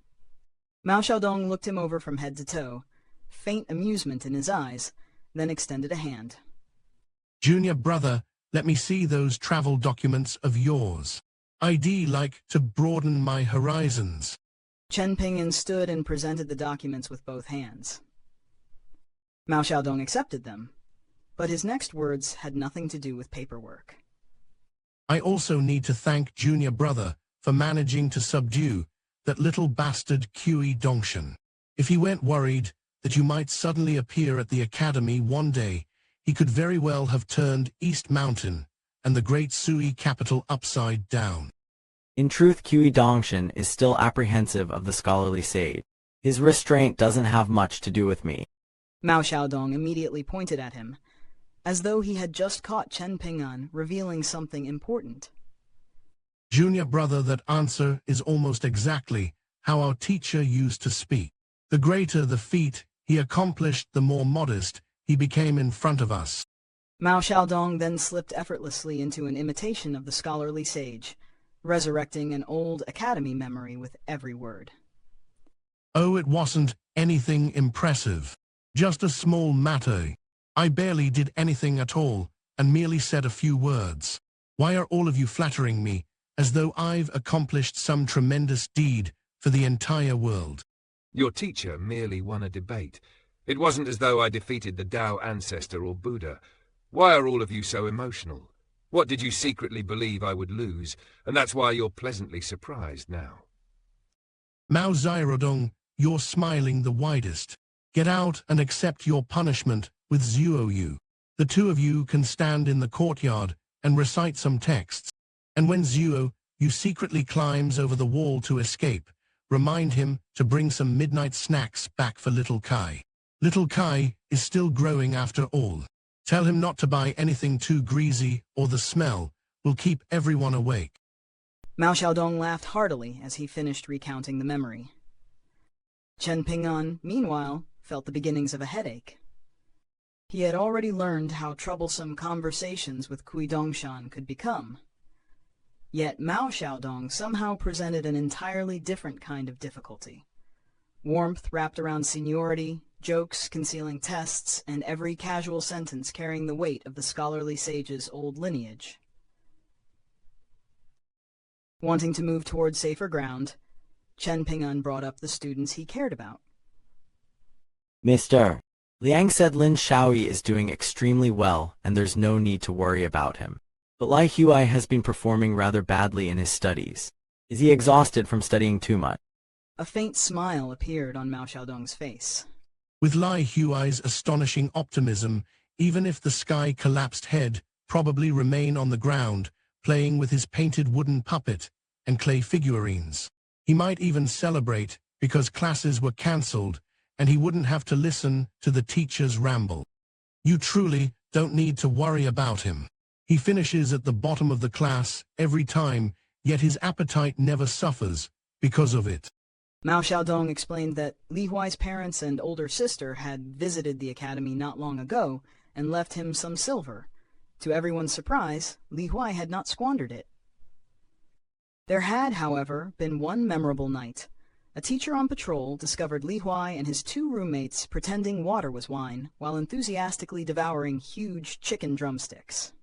Mao Xiaodong looked him over from head to toe, faint amusement in his eyes, then extended a hand. Junior brother, let me see those travel documents of yours. I'd like to broaden my horizons. Chen Ping'an stood and presented the documents with both hands. Mao Xiaodong accepted them, but his next words had nothing to do with paperwork. I also need to thank junior brother for managing to subdue that little bastard Qi Dongshan. If he weren't worried that you might suddenly appear at the academy one day, he could very well have turned East Mountain and the great Sui capital upside down. In truth, Qi Dongshan is still apprehensive of the scholarly sage. His restraint doesn't have much to do with me. Mao Xiaodong immediately pointed at him, as though he had just caught Chen Ping'an revealing something important. Junior brother, that answer is almost exactly how our teacher used to speak. The greater the feat he accomplished, the more modest he became in front of us. Mao Xiaodong then slipped effortlessly into an imitation of the scholarly sage, resurrecting an old academy memory with every word. Oh, it wasn't anything impressive. Just a small matter. I barely did anything at all, and merely said a few words. Why are all of you flattering me, as though I've accomplished some tremendous deed for the entire world? Your teacher merely won a debate. It wasn't as though I defeated the Tao ancestor or Buddha. Why are all of you so emotional? What did you secretly believe I would lose, and that's why you're pleasantly surprised now? Mao Xiaodong, you're smiling the widest. Get out and accept your punishment with Zhuoyu. The two of you can stand in the courtyard and recite some texts. And when Zhuoyu secretly climbs over the wall to escape, remind him to bring some midnight snacks back for little Kai. Little Kai is still growing after all. Tell him not to buy anything too greasy, or the smell will keep everyone awake. Mao Xiaodong laughed heartily as he finished recounting the memory. Chen Ping'an, meanwhile, felt the beginnings of a headache. He had already learned how troublesome conversations with Qi Dongshan could become. Yet Mao Xiaodong somehow presented an entirely different kind of difficulty. Warmth wrapped around seniority, jokes concealing tests, and every casual sentence carrying the weight of the scholarly sage's old lineage. Wanting to move toward safer ground, Chen Ping'an brought up the students he cared about. Mr. Liang said Lin Shouyi is doing extremely well, and there's no need to worry about him. But Li Huai has been performing rather badly in his studies. Is he exhausted from studying too much? A faint smile appeared on Mao Xiaodong's face. With Li Huai's astonishing optimism, even if the sky collapsed, he'd probably remain on the ground, playing with his painted wooden puppet and clay figurines. He might even celebrate because classes were cancelled and he wouldn't have to listen to the teacher's ramble. You truly don't need to worry about him. He finishes at the bottom of the class every time, yet his appetite never suffers because of it. Mao Xiaodong explained that Li Huai's parents and older sister had visited the academy not long ago and left him some silver. To everyone's surprise, Li Huai had not squandered it. There had, however, been one memorable night. A teacher on patrol discovered Li Huai and his two roommates pretending water was wine while enthusiastically devouring huge chicken drumsticks.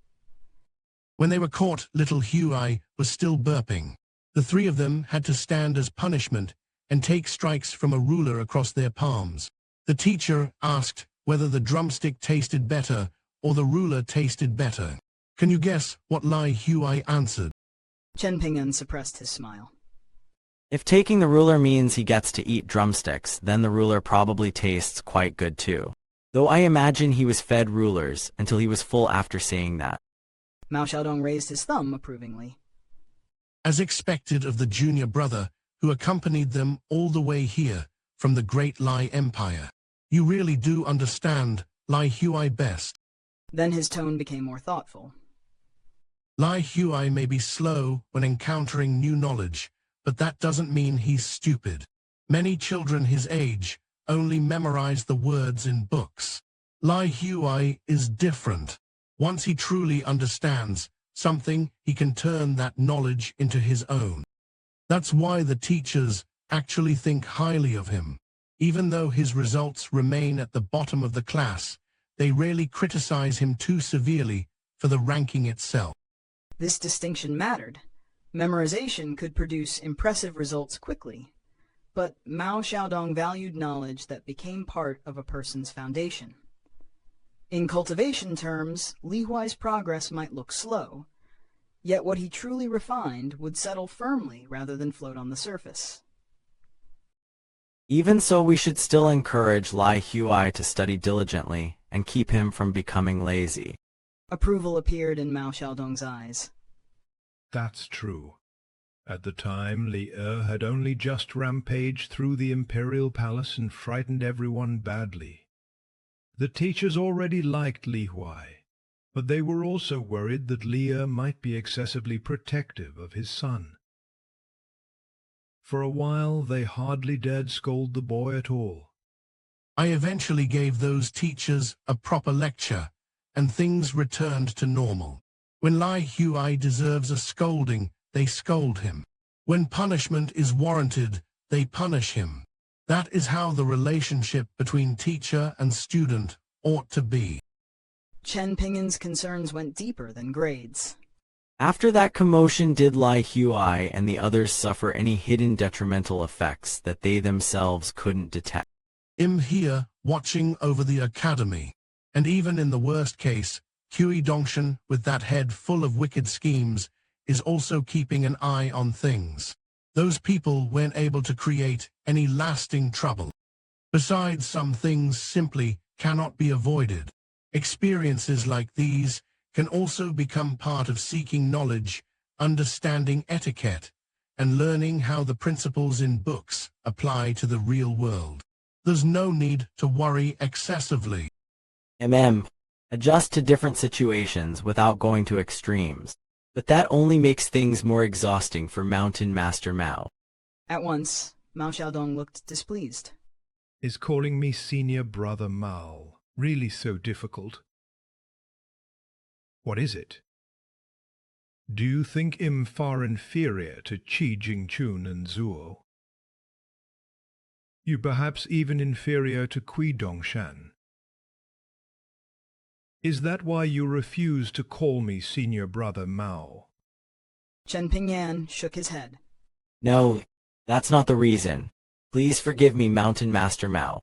When they were caught, little Huai was still burping. The three of them had to stand as punishment and take strikes from a ruler across their palms. The teacher asked whether the drumstick tasted better or the ruler tasted better. Can you guess what Li Huai answered? Chen Ping'an suppressed his smile. If taking the ruler means he gets to eat drumsticks, then the ruler probably tastes quite good too. Though I imagine he was fed rulers until he was full after saying that. Mao Xiaodong raised his thumb approvingly. As expected of the junior brother who accompanied them all the way here from the great Li Empire. You really do understand Li Huai best. Then his tone became more thoughtful. Li Huai may be slow when encountering new knowledge, but that doesn't mean he's stupid. Many children his age only memorize the words in books. Li Huai is different. Once he truly understands something, he can turn that knowledge into his own. That's why the teachers actually think highly of him. Even though his results remain at the bottom of the class, they rarely criticize him too severely for the ranking itself. This distinction mattered. Memorization could produce impressive results quickly, but Mao Xiaodong valued knowledge that became part of a person's foundation. In cultivation terms, Li Huai's progress might look slow, yet what he truly refined would settle firmly rather than float on the surface. Even so, we should still encourage Li Huai to study diligently and keep him from becoming lazy. Approval appeared in Mao Xiaodong's eyes. That's true. At the time, Li had only just rampaged through the imperial palace and frightened everyone badly. The teachers already liked Li Huai, but they were also worried that Li might be excessively protective of his son. For a while, they hardly dared scold the boy at all. I eventually gave those teachers a proper lecture, and things returned to normal. When Li Huai deserves a scolding, they scold him. When punishment is warranted, they punish him. That is how the relationship between teacher and student ought to be. Chen Ping'an's concerns went deeper than grades. After that commotion, did Li Huai and the others suffer any hidden detrimental effects that they themselves couldn't detect? I'm here, watching over the academy. And even in the worst case, Hui Dongshan, with that head full of wicked schemes, is also keeping an eye on things. Those people weren't able to create any lasting trouble. Besides, some things simply cannot be avoided. Experiences like these can also become part of seeking knowledge, understanding etiquette, and learning how the principles in books apply to the real world. There's no need to worry excessively. Adjust to different situations without going to extremes. But that only makes things more exhausting for Mountain Master Mao. At once, Mao Xiaodong looked displeased. Is calling me senior brother Mao really so difficult? What is it? Do you think I'm far inferior to Qi Jingchun and Zuo? You perhaps even inferior to Kui Dongshan? Is that why you refuse to call me senior brother Mao? Chen Ping'an shook his head. No, that's not the reason. Please forgive me, Mountain Master Mao.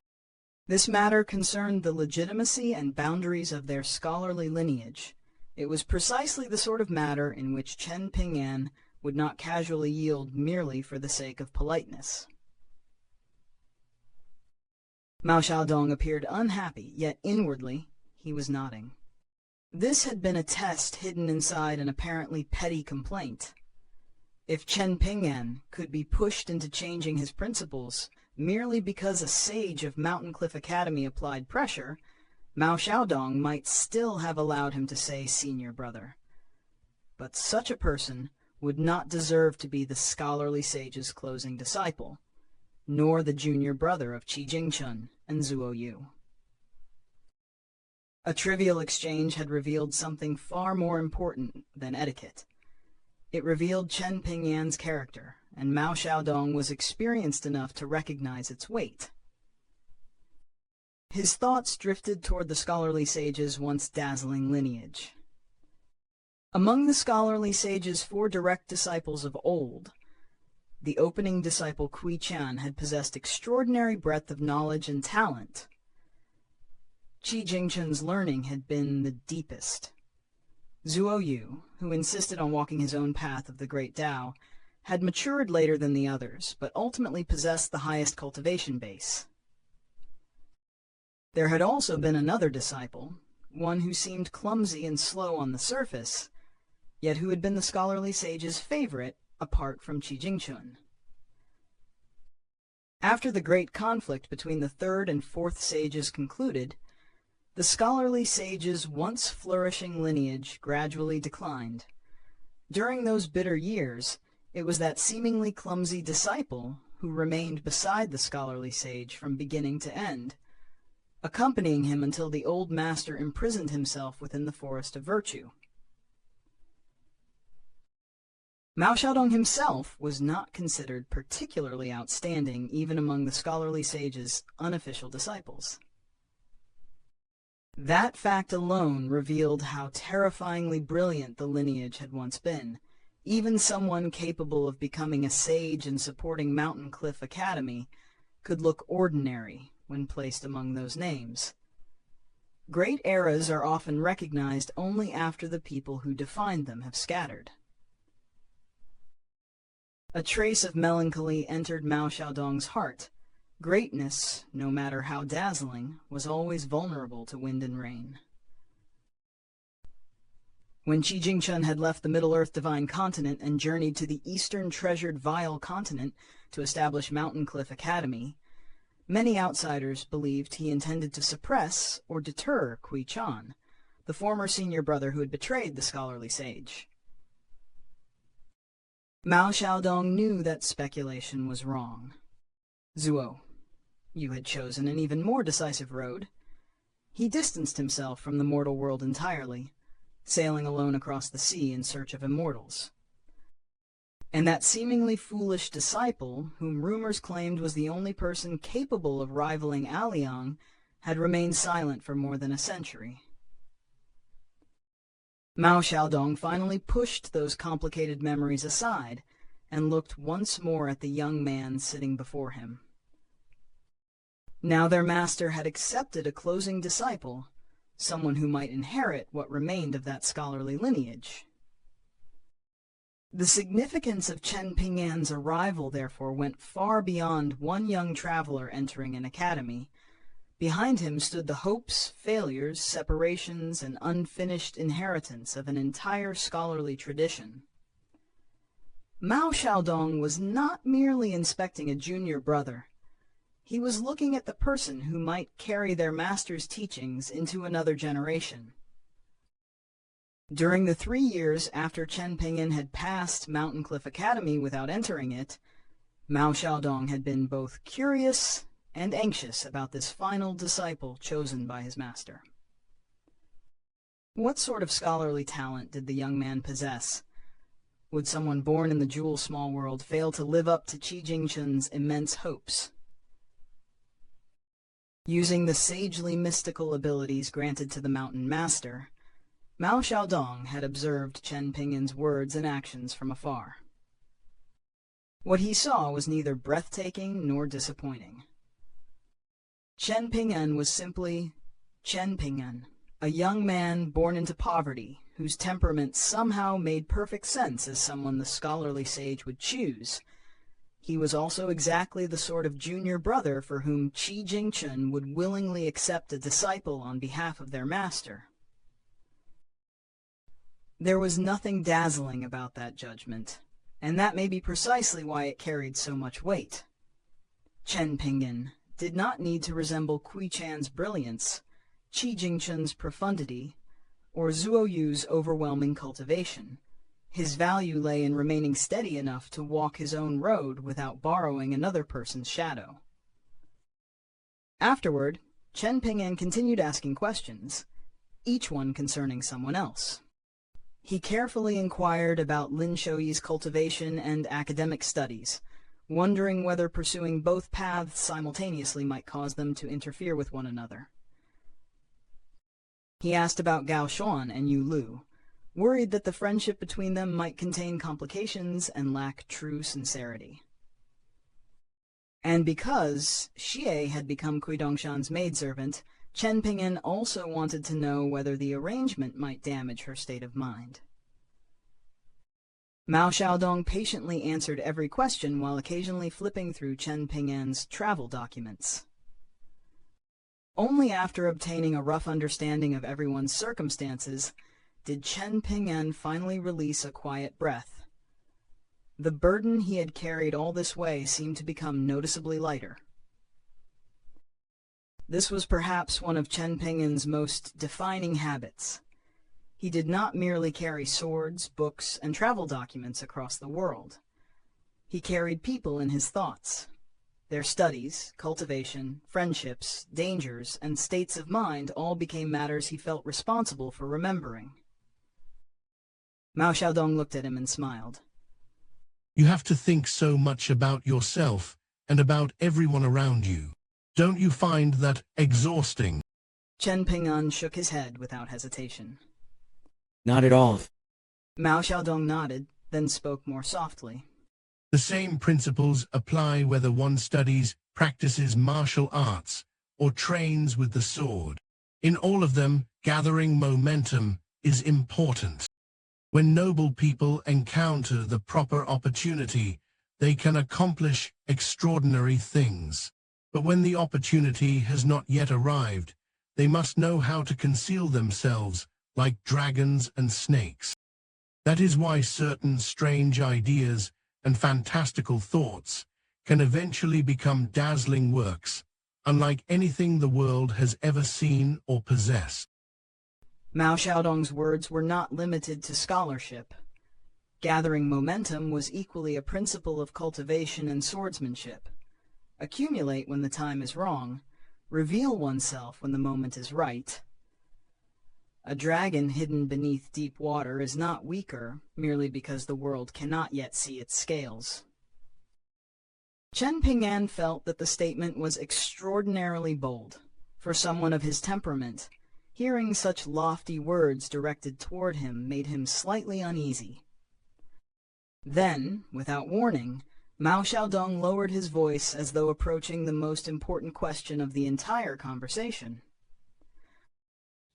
This matter concerned the legitimacy and boundaries of their scholarly lineage. It was precisely the sort of matter in which Chen Ping'an would not casually yield merely for the sake of politeness. Mao Xiaodong appeared unhappy, yet inwardly he was nodding. This had been a test hidden inside an apparently petty complaint. If Chen Ping'an could be pushed into changing his principles merely because a sage of Mountain Cliff Academy applied pressure, Mao Xiaodong might still have allowed him to say senior brother. But such a person would not deserve to be the scholarly sage's closing disciple, nor the junior brother of Qi Jingchun and Zuo Yu. A trivial exchange had revealed something far more important than etiquette. It revealed Chen Ping'an's character, and Mao Xiaodong was experienced enough to recognize its weight. His thoughts drifted toward the scholarly sage's once dazzling lineage. Among the scholarly sage's 4 direct disciples of old, the opening disciple Pei Qian had possessed extraordinary breadth of knowledge and talent. Qi Jingchun's learning had been the deepest. Zuo, who insisted on walking his own path of the Great Tao, had matured later than the others, but ultimately possessed the highest cultivation base. There had also been another disciple, one who seemed clumsy and slow on the surface, yet who had been the scholarly sage's favorite apart from Qi Jingchun. After the great conflict between the third and fourth sages concluded, the scholarly sage's once flourishing lineage gradually declined. During those bitter years, it was that seemingly clumsy disciple who remained beside the scholarly sage from beginning to end, accompanying him until the old master imprisoned himself within the forest of virtue. Mao Xiaodong himself was not considered particularly outstanding even among the scholarly sage's unofficial disciples. That fact alone revealed how terrifyingly brilliant the lineage had once been. Even someone capable of becoming a sage and supporting Mountain Cliff Academy could look ordinary when placed among those names. Great eras are often recognized only after the people who defined them have scattered. A trace of melancholy entered Mao Xiaodong's heart. Greatness, no matter how dazzling, was always vulnerable to wind and rain. When Qi Jingchun had left the Middle-earth Divine Continent and journeyed to the Eastern Treasured Vile Continent to establish Mountain Cliff Academy, many outsiders believed he intended to suppress or deter Pei Qian, the former senior brother who had betrayed the scholarly sage. Mao Xiaodong knew that speculation was wrong. Zuo, you had chosen an even more decisive road. He distanced himself from the mortal world entirely, sailing alone across the sea in search of immortals. And that seemingly foolish disciple, whom rumors claimed was the only person capable of rivaling Aliang, had remained silent for more than a century. Mao Xiaodong finally pushed those complicated memories aside and looked once more at the young man sitting before him. Now their master had accepted a closing disciple, someone who might inherit what remained of that scholarly lineage. The significance of Chen Ping'an's arrival, therefore, went far beyond one young traveler entering an academy. Behind him stood the hopes, failures, separations, and unfinished inheritance of an entire scholarly tradition. Mao Xiaodong was not merely inspecting a junior brother. He was looking at the person who might carry their master's teachings into another generation. During the 3 years after Chen Ping'an had passed Mountain Cliff Academy without entering it, Mao Xiaodong had been both curious and anxious about this final disciple chosen by his master. What sort of scholarly talent did the young man possess? Would someone born in the Jewel Small World fail to live up to Qi Jingchun's immense hopes? Using the sagely mystical abilities granted to the Mountain Master, Mao Xiaodong had observed Chen Ping'an's words and actions from afar. What he saw was neither breathtaking nor disappointing. Chen Ping'an was simply Chen Ping'an, a young man born into poverty, whose temperament somehow made perfect sense as someone the scholarly sage would choose. He was also exactly the sort of junior brother for whom Qi Jingchun would willingly accept a disciple on behalf of their master. There was nothing dazzling about that judgment, and that may be precisely why it carried so much weight. Chen Ping'an did not need to resemble Pei Qian's brilliance, Qi Jingchun's profundity, or Zuoyu's overwhelming cultivation. His value lay in remaining steady enough to walk his own road without borrowing another person's shadow. Afterward, Chen Ping'an continued asking questions, each one concerning someone else. He carefully inquired about Lin Shouyi's cultivation and academic studies, wondering whether pursuing both paths simultaneously might cause them to interfere with one another. He asked about Gao Xuan and Yu Lu, worried that the friendship between them might contain complications and lack true sincerity. And because Xie had become Kui Dongshan's maidservant, Chen Ping'an also wanted to know whether the arrangement might damage her state of mind. Mao Xiaodong patiently answered every question while occasionally flipping through Chen Ping'an's travel documents. Only after obtaining a rough understanding of everyone's circumstances did Chen Ping'an finally release a quiet breath. The burden he had carried all this way seemed to become noticeably lighter. This was perhaps one of Chen Ping'an's most defining habits. He did not merely carry swords, books, and travel documents across the world. He carried people in his thoughts. Their studies, cultivation, friendships, dangers, and states of mind all became matters he felt responsible for remembering. Mao Xiaodong looked at him and smiled. You have to think so much about yourself and about everyone around you. Don't you find that exhausting? Chen Ping'an shook his head without hesitation. Not at all. Mao Xiaodong nodded, then spoke more softly. The same principles apply whether one studies, practices martial arts, or trains with the sword. In all of them, gathering momentum is important. When noble people encounter the proper opportunity, they can accomplish extraordinary things. But when the opportunity has not yet arrived, they must know how to conceal themselves like dragons and snakes. That is why certain strange ideas and fantastical thoughts can eventually become dazzling works, unlike anything the world has ever seen or possessed. Mao Xiaodong's words were not limited to scholarship. Gathering momentum was equally a principle of cultivation and swordsmanship. Accumulate when the time is wrong, reveal oneself when the moment is right. A dragon hidden beneath deep water is not weaker merely because the world cannot yet see its scales. Chen Ping'an felt that the statement was extraordinarily bold. For someone of his temperament, hearing such lofty words directed toward him made him slightly uneasy. Then, without warning, Mao Xiaodong lowered his voice as though approaching the most important question of the entire conversation.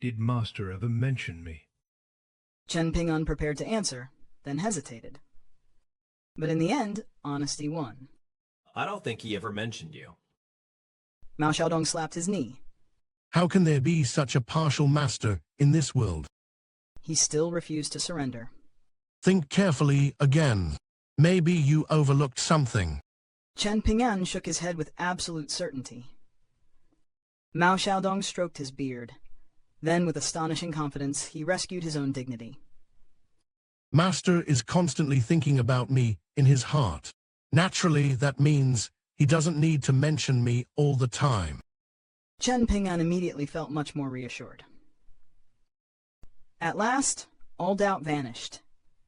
Did Master ever mention me? Chen Ping'an prepared to answer, then hesitated. But in the end, honesty won. I don't think he ever mentioned you. Mao Xiaodong slapped his knee. How can there be such a partial master in this world? He still refused to surrender. Think carefully again. Maybe you overlooked something. Chen Ping'an shook his head with absolute certainty. Mao Xiaodong stroked his beard. Then, with astonishing confidence, he rescued his own dignity. Master is constantly thinking about me in his heart. Naturally, that means he doesn't need to mention me all the time. Chen Ping'an immediately felt much more reassured. At last, all doubt vanished.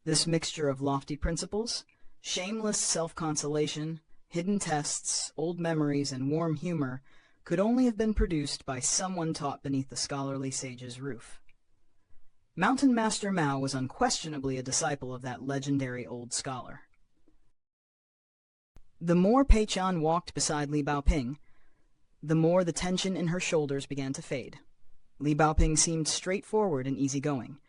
This mixture of lofty principles, shameless self-consolation, hidden tests, old memories, and warm humor could only have been produced by someone taught beneath the scholarly sage's roof. Mountain Master Mao was unquestionably a disciple of that legendary old scholar. The more Pei Qian walked beside Li Baoping, the more the tension in her shoulders began to fade. Li Baoping seemed straightforward and easygoing,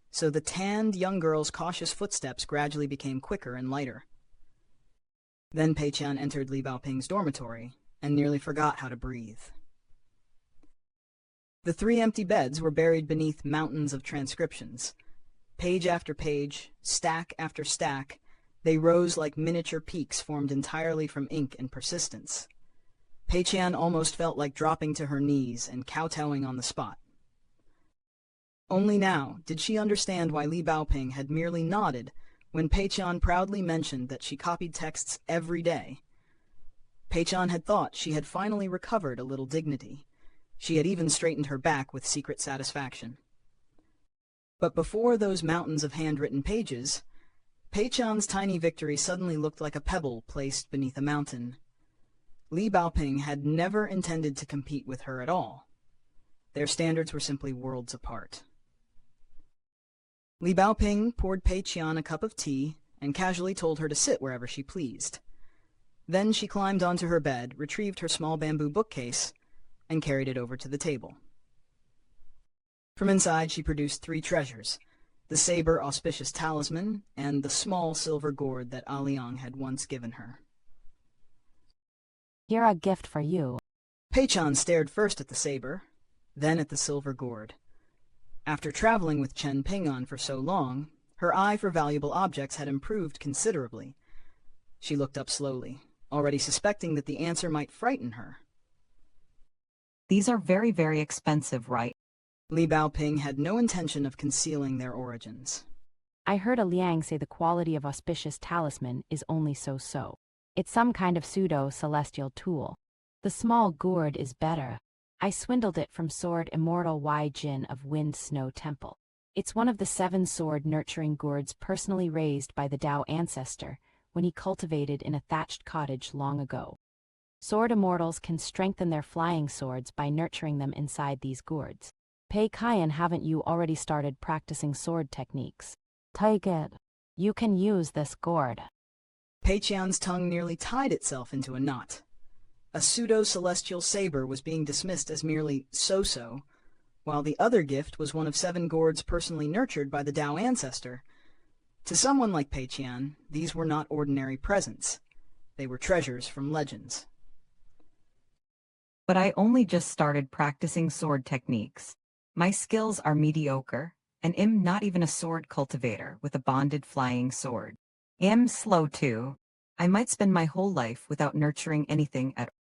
so the tanned young girl's cautious footsteps gradually became quicker and lighter. Then Pei Qian entered Li Baoping's dormitory and nearly forgot how to breathe. The 3 empty beds were buried beneath mountains of transcriptions. Page after page, stack after stack, they rose like miniature peaks formed entirely from ink and persistence. Pei Qian almost felt like dropping to her knees and kowtowing on the spot. Only now did she understand why Li Baoping had merely nodded when Pei Qian proudly mentioned that she copied texts every day. Pei Qian had thought she had finally recovered a little dignity. She had even straightened her back with secret satisfaction. But before those mountains of handwritten pages, Pei Qian's tiny victory suddenly looked like a pebble placed beneath a mountain. Li Baoping had never intended to compete with her at all. Their standards were simply worlds apart. Li Baoping poured Pei Qian a cup of tea and casually told her to sit wherever she pleased. Then she climbed onto her bed, retrieved her small bamboo bookcase, and carried it over to the table. From inside, she produced 3 treasures, the saber auspicious talisman and the small silver gourd that Aliang had once given her. Here a gift for you. Pei Qian stared first at the saber, then at the silver gourd. After traveling with Chen Ping'an for so long, her eye for valuable objects had improved considerably. She looked up slowly, already suspecting that the answer might frighten her. These are very, very expensive, right? Li Baoping had no intention of concealing their origins. I heard a Liang say the quality of auspicious talisman is only so-so. It's some kind of pseudo-celestial tool. The small gourd is better. I swindled it from Sword Immortal Wai Jin of Wind Snow Temple. It's one of the 7 sword nurturing gourds personally raised by the Dao ancestor when he cultivated in a thatched cottage long ago. Sword immortals can strengthen their flying swords by nurturing them inside these gourds. Pei Qian, haven't you already started practicing sword techniques? Take it. You can use this gourd. Pei Qian's tongue nearly tied itself into a knot. A pseudo-celestial saber was being dismissed as merely so-so, while the other gift was one of 7 gourds personally nurtured by the Dao ancestor. To someone like Pei Qian, these were not ordinary presents. They were treasures from legends. But I only just started practicing sword techniques. My skills are mediocre, and I'm not even a sword cultivator with a bonded flying sword. I'm slow too. I might spend my whole life without nurturing anything at all.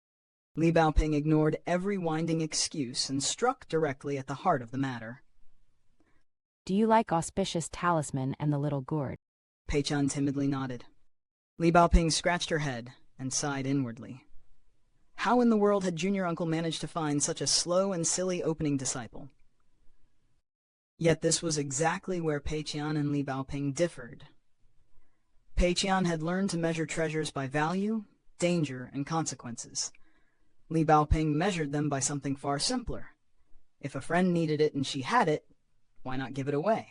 Li Baoping ignored every winding excuse and struck directly at the heart of the matter. Do you like auspicious talisman and the little gourd? Pei Qian timidly nodded. Li Baoping scratched her head and sighed inwardly. How in the world had Junior Uncle managed to find such a slow and silly opening disciple? Yet this was exactly where Pei Qian and Li Baoping differed. Pei Qian had learned to measure treasures by value, danger, and consequences. Li Baoping measured them by something far simpler. If a friend needed it and she had it, why not give it away?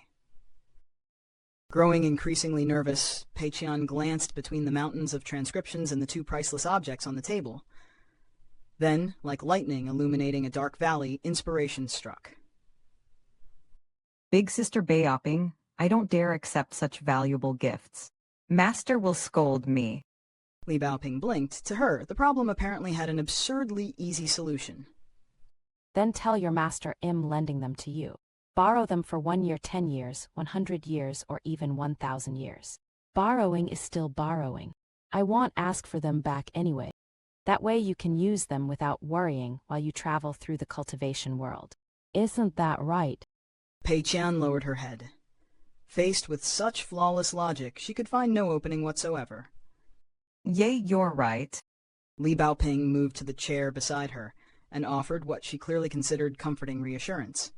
Growing increasingly nervous, Pei Qian glanced between the mountains of transcriptions and the 2 priceless objects on the table. Then, like lightning illuminating a dark valley, inspiration struck. Big Sister Baoping, I don't dare accept such valuable gifts. Master will scold me. Li Baoping blinked. To her, the problem apparently had an absurdly easy solution. Then tell your master I'm lending them to you. Borrow them for 1 year, 10 years, 100 years, or even 1,000 years. Borrowing is still borrowing. I won't ask for them back anyway. That way you can use them without worrying while you travel through the cultivation world. Isn't that right? Pei Qian lowered her head. Faced with such flawless logic, she could find no opening whatsoever. Yay, you're right. Li Baoping moved to the chair beside her and offered what she clearly considered comforting reassurance.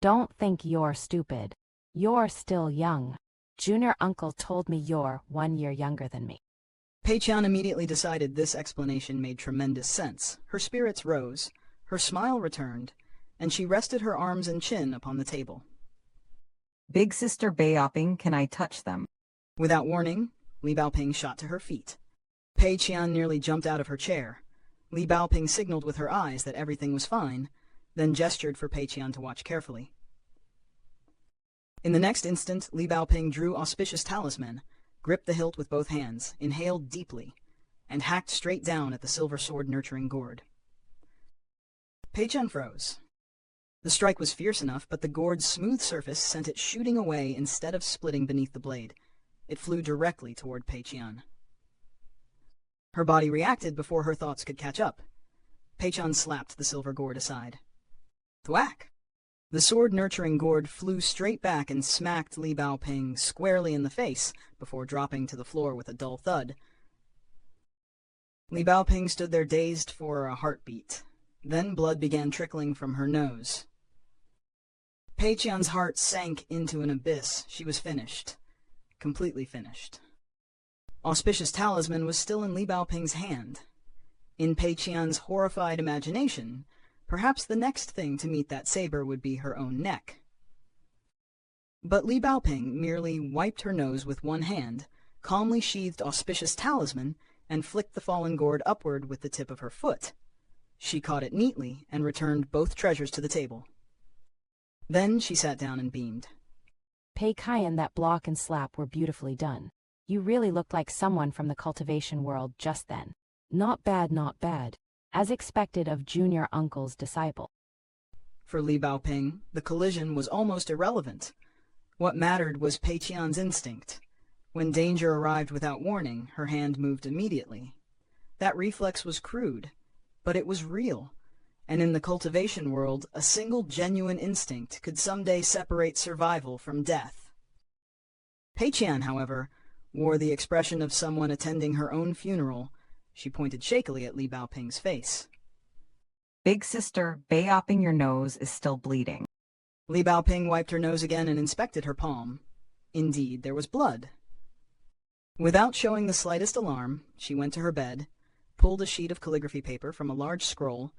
Don't think you're stupid. You're still young. Junior Uncle told me you're 1 year younger than me. Pei Qian immediately decided this explanation made tremendous sense. Her spirits rose, her smile returned, and she rested her arms and chin upon the table. Big Sister Baoping, can I touch them? Without warning, Li Baoping shot to her feet. Pei Qian nearly jumped out of her chair. Li Baoping signaled with her eyes that everything was fine, then gestured for Pei Qian to watch carefully. In the next instant, Li Baoping drew auspicious talisman, gripped the hilt with both hands, inhaled deeply, and hacked straight down at the silver sword nurturing gourd. Pei Qian froze. The strike was fierce enough, but the gourd's smooth surface sent it shooting away instead of splitting beneath the blade. It flew directly toward Pei Qian. Her body reacted before her thoughts could catch up. Pei Qian slapped the silver gourd aside. Thwack! The sword-nurturing gourd flew straight back and smacked Li Baoping squarely in the face before dropping to the floor with a dull thud. Li Baoping stood there dazed for a heartbeat. Then blood began trickling from her nose. Pei Qian's heart sank into an abyss. She was finished. Completely finished. Auspicious talisman was still in Li Baoping's hand. In Pei Qian's horrified imagination, perhaps the next thing to meet that saber would be her own neck. But Li Baoping merely wiped her nose with one hand, calmly sheathed auspicious talisman, and flicked the fallen gourd upward with the tip of her foot. She caught it neatly and returned both treasures to the table. Then she sat down and beamed. Pei Qian, that block and slap were beautifully done. You really looked like someone from the cultivation world just then. Not bad, not bad. As expected of junior uncle's disciple. For Li Baoping, the collision was almost irrelevant. What mattered was Pei Qian's instinct. When danger arrived without warning, her hand moved immediately. That reflex was crude, but it was real, and in the cultivation world, a single genuine instinct could someday separate survival from death. Pei Qian, however, wore the expression of someone attending her own funeral. She pointed shakily at Li Baoping's face. Big sister, Baoping, your nose is still bleeding. Li Baoping wiped her nose again and inspected her palm. Indeed, there was blood. Without showing the slightest alarm, she went to her bed, pulled a sheet of calligraphy paper from a large scroll,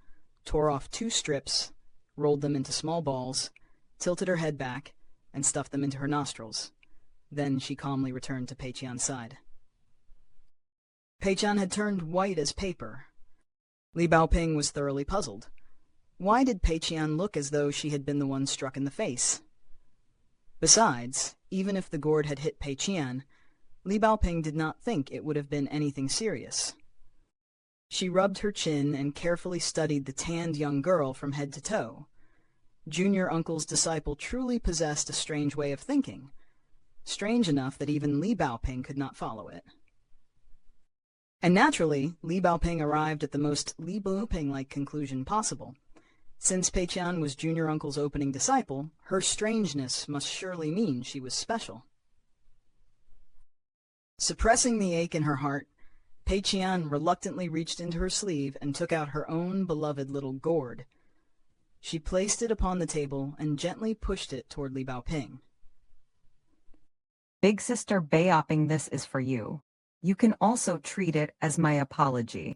tore off 2 strips, rolled them into small balls, tilted her head back, and stuffed them into her nostrils. Then she calmly returned to Pei Qian's side. Pei Qian had turned white as paper. Li Baoping was thoroughly puzzled. Why did Pei Qian look as though she had been the one struck in the face? Besides, even if the gourd had hit Pei Qian, Li Baoping did not think it would have been anything serious. She rubbed her chin and carefully studied the tanned young girl from head to toe. Junior uncle's disciple truly possessed a strange way of thinking, strange enough that even Li Baoping could not follow it. And naturally, Li Baoping arrived at the most Li Baoping-like conclusion possible. Since Pei Qian was junior uncle's opening disciple, her strangeness must surely mean she was special. Suppressing the ache in her heart, Pei Qian reluctantly reached into her sleeve and took out her own beloved little gourd. She placed it upon the table and gently pushed it toward Li Baoping. Big sister Baoping, this is for you. You can also treat it as my apology.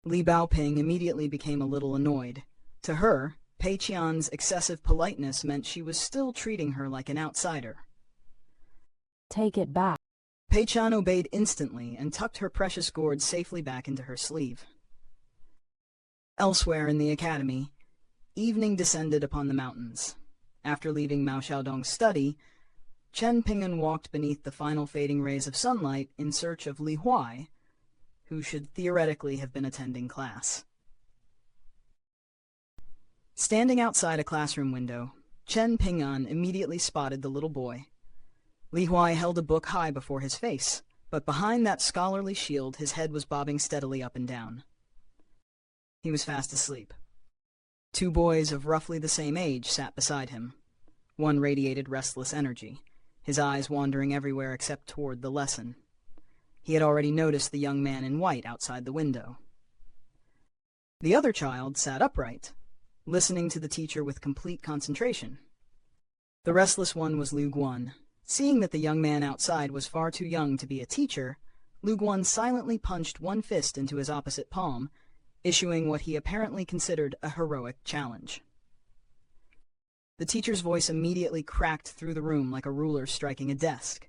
Li Baoping immediately became a little annoyed. To her, Pei Qian's excessive politeness meant she was still treating her like an outsider. Take it back. Pei Qian obeyed instantly and tucked her precious gourd safely back into her sleeve. Elsewhere in the academy, evening descended upon the mountains. After leaving Mao Xiaodong's study, Chen Ping'an walked beneath the final fading rays of sunlight in search of Li Huai, who should theoretically have been attending class. Standing outside a classroom window, Chen Ping'an immediately spotted the little boy. Li Huai held a book high before his face, but behind that scholarly shield his head was bobbing steadily up and down. He was fast asleep. 2 boys of roughly the same age sat beside him. One radiated restless energy, his eyes wandering everywhere except toward the lesson. He had already noticed the young man in white outside the window. The other child sat upright, listening to the teacher with complete concentration. The restless one was Lu Guan. Seeing that the young man outside was far too young to be a teacher, Lu Guan silently punched one fist into his opposite palm, issuing what he apparently considered a heroic challenge. The teacher's voice immediately cracked through the room like a ruler striking a desk.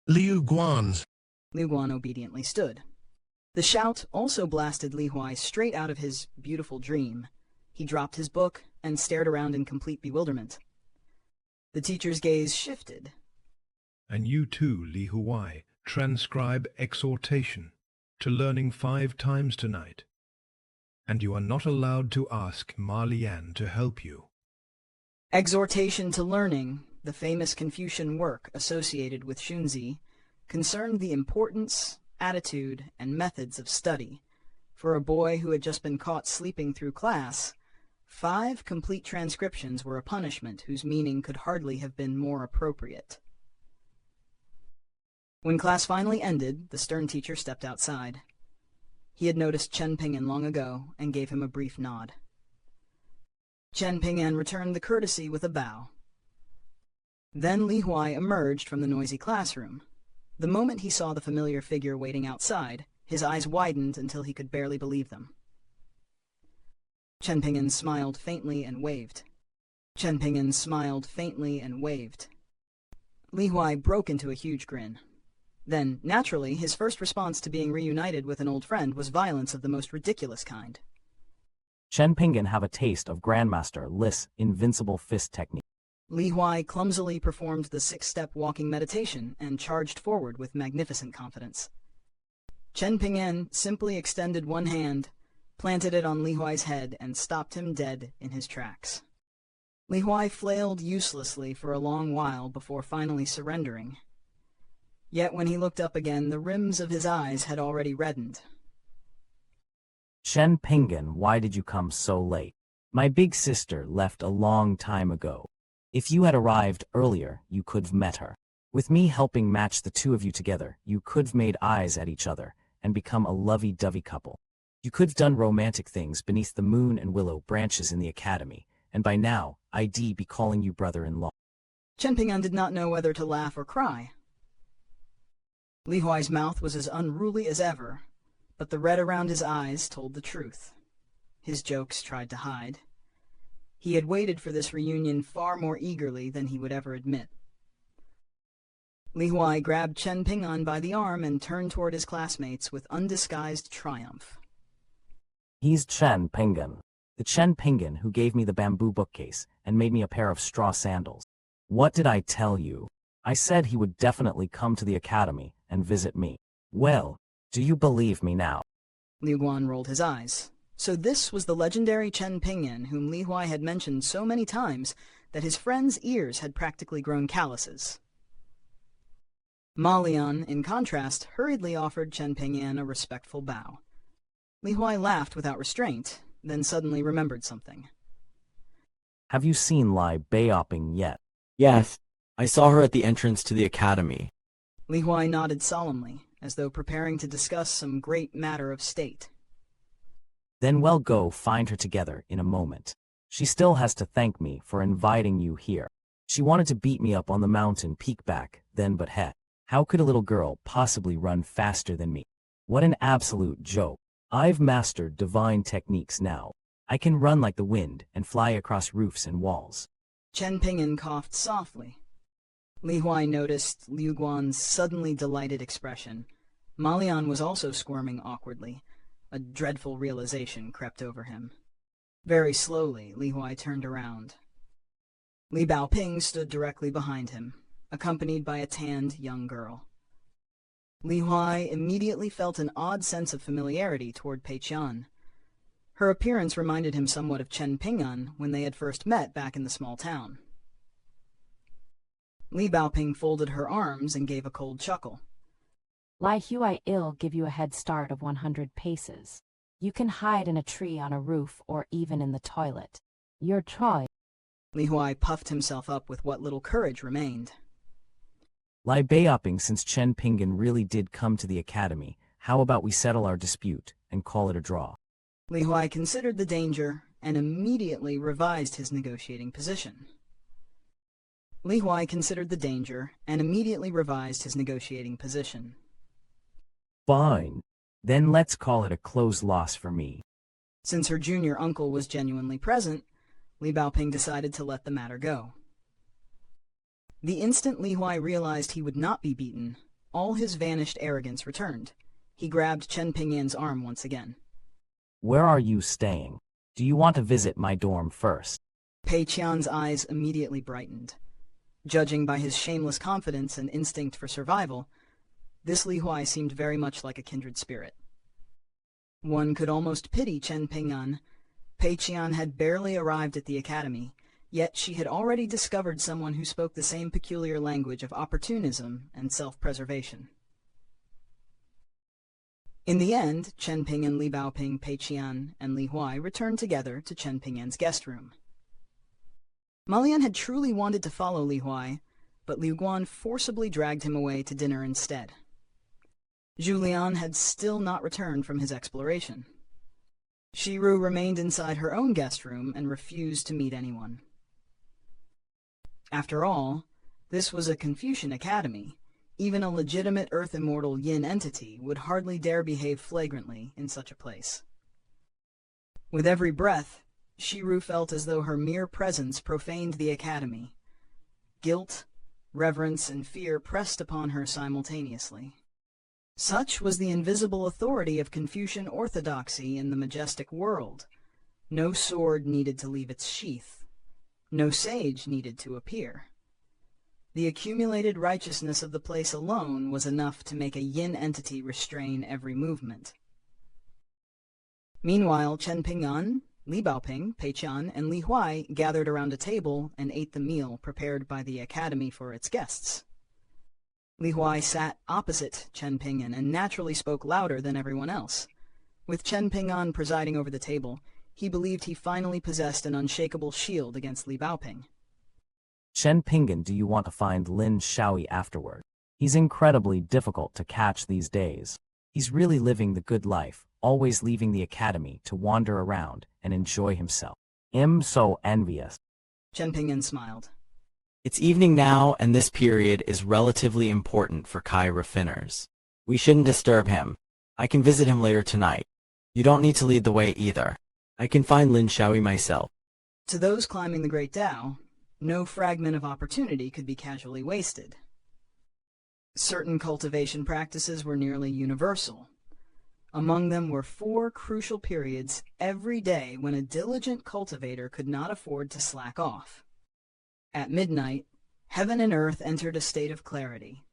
Liu Guan's. Lu Guan obediently stood. The shout also blasted Li Huai straight out of his beautiful dream. He dropped his book and stared around in complete bewilderment. The teacher's gaze shifted. And you too, Li Huai, transcribe exhortation to learning 5 times tonight. And you are not allowed to ask Ma Lian to help you. Exhortation to Learning, the famous Confucian work associated with Xunzi, concerned the importance, attitude, and methods of study. For a boy who had just been caught sleeping through class, 5 complete transcriptions were a punishment whose meaning could hardly have been more appropriate. When class finally ended, the stern teacher stepped outside. He had noticed Chen Ping'an long ago and gave him a brief nod. Chen Ping'an returned the courtesy with a bow. Then Li Huai emerged from the noisy classroom. The moment he saw the familiar figure waiting outside, his eyes widened until he could barely believe them. Chen Ping'an smiled faintly and waved. Chen Ping'an smiled faintly and waved. Li Huai broke into a huge grin. Then, naturally, his first response to being reunited with an old friend was violence of the most ridiculous kind. Chen Ping'an have a taste of Grandmaster Li's Invincible Fist Technique. Li Huai clumsily performed the 6-step walking meditation and charged forward with magnificent confidence. Chen Ping'an simply extended one hand, planted it on Li Huai's head, and stopped him dead in his tracks. Li Huai flailed uselessly for a long while before finally surrendering. Yet when he looked up again, the rims of his eyes had already reddened. Chen Ping'an, why did you come so late? My big sister left a long time ago. If you had arrived earlier, you could've met her. With me helping match the two of you together, you could've made eyes at each other and become a lovey-dovey couple. You could've done romantic things beneath the moon and willow branches in the academy, and by now, I'd be calling you brother-in-law. Chen Ping'an did not know whether to laugh or cry. Li Huai's mouth was as unruly as ever, but the red around his eyes told the truth. His jokes tried to hide. He had waited for this reunion far more eagerly than he would ever admit. Li Huai grabbed Chen Ping'an by the arm and turned toward his classmates with undisguised triumph. He's Chen Ping'an. The Chen Ping'an who gave me the bamboo bookcase and made me a pair of straw sandals. What did I tell you? I said he would definitely come to the academy and visit me. Well, do you believe me now? Liu Guan rolled his eyes. So this was the legendary Chen Ping'an whom Li Huai had mentioned so many times that his friend's ears had practically grown calluses. Ma Lian, in contrast, hurriedly offered Chen Ping'an a respectful bow. Li Huai laughed without restraint, then suddenly remembered something. Have you seen Li Baoping yet? Yes, I saw her at the entrance to the academy. Li Huai nodded solemnly, as though preparing to discuss some great matter of state. Then we'll go find her together in a moment. She still has to thank me for inviting you here. She wanted to beat me up on the mountain peak back then, but heck, how could a little girl possibly run faster than me? What an absolute joke. I've mastered divine techniques now. I can run like the wind and fly across roofs and walls. Chen Ping'an coughed softly. Li Huai noticed Liu Guan's suddenly delighted expression. Ma Lian was also squirming awkwardly. A dreadful realization crept over him. Very slowly, Li Huai turned around. Li Baoping stood directly behind him, accompanied by a tanned young girl. Li Huai immediately felt an odd sense of familiarity toward Pei Qian. Her appearance reminded him somewhat of Chen Ping'an when they had first met back in the small town. Li Baoping folded her arms and gave a cold chuckle. Li Huai will give you a head start of 100 paces. You can hide in a tree on a roof or even in the toilet. Your choice. Li Huai puffed himself up with what little courage remained. Li Baoping, since Chen Ping'an really did come to the academy, how about we settle our dispute and call it a draw? Li Huai considered the danger and immediately revised his negotiating position. Li Huai considered the danger and immediately revised his negotiating position. Fine. Then let's call it a close loss for me. Since her junior uncle was genuinely present, Li Baoping decided to let the matter go. The instant Li Huai realized he would not be beaten, all his vanished arrogance returned. He grabbed Chen Ping'an's arm once again. Where are you staying? Do you want to visit my dorm first? Pei Qian's eyes immediately brightened. Judging by his shameless confidence and instinct for survival, this Li Huai seemed very much like a kindred spirit. One could almost pity Chen Ping'an. Pei Qian had barely arrived at the academy, yet she had already discovered someone who spoke the same peculiar language of opportunism and self-preservation. In the end, Chen Ping'an, Li Baoping, Pei Qian, and Li Huai returned together to Chen Ping'an's guest room. Ma Lian had truly wanted to follow Li Huai, but Liu Guan forcibly dragged him away to dinner instead. Zhu Lian had still not returned from his exploration. Shiru remained inside her own guest room and refused to meet anyone. After all, this was a Confucian academy. Even a legitimate Earth Immortal Yin entity would hardly dare behave flagrantly in such a place. With every breath, Shiru felt as though her mere presence profaned the academy. Guilt, reverence, and fear pressed upon her simultaneously. Such was the invisible authority of Confucian orthodoxy in the majestic world. No sword needed to leave its sheath. No sage needed to appear. The accumulated righteousness of the place alone was enough to make a yin entity restrain every movement. Meanwhile, Chen Ping'an, Li Baoping, Pei Qian, and Li Huai gathered around a table and ate the meal prepared by the academy for its guests. Li Huai sat opposite Chen Ping'an and naturally spoke louder than everyone else. With Chen Ping'an presiding over the table, he believed he finally possessed an unshakable shield against Li Baoping. Chen Ping'an, do you want to find Lin Shouyi afterward? He's incredibly difficult to catch these days. He's really living the good life, always leaving the academy to wander around and enjoy himself. I'm so envious. Chen Ping'an smiled. It's evening now, and this period is relatively important for Kai raffiners. We shouldn't disturb him. I can visit him later tonight. You don't need to lead the way either. I can find Lin Shouyi myself. To those climbing the Great Tao, no fragment of opportunity could be casually wasted. Certain cultivation practices were nearly universal. Among them were 4 crucial periods every day when a diligent cultivator could not afford to slack off. At midnight, heaven and earth entered a state of clarity.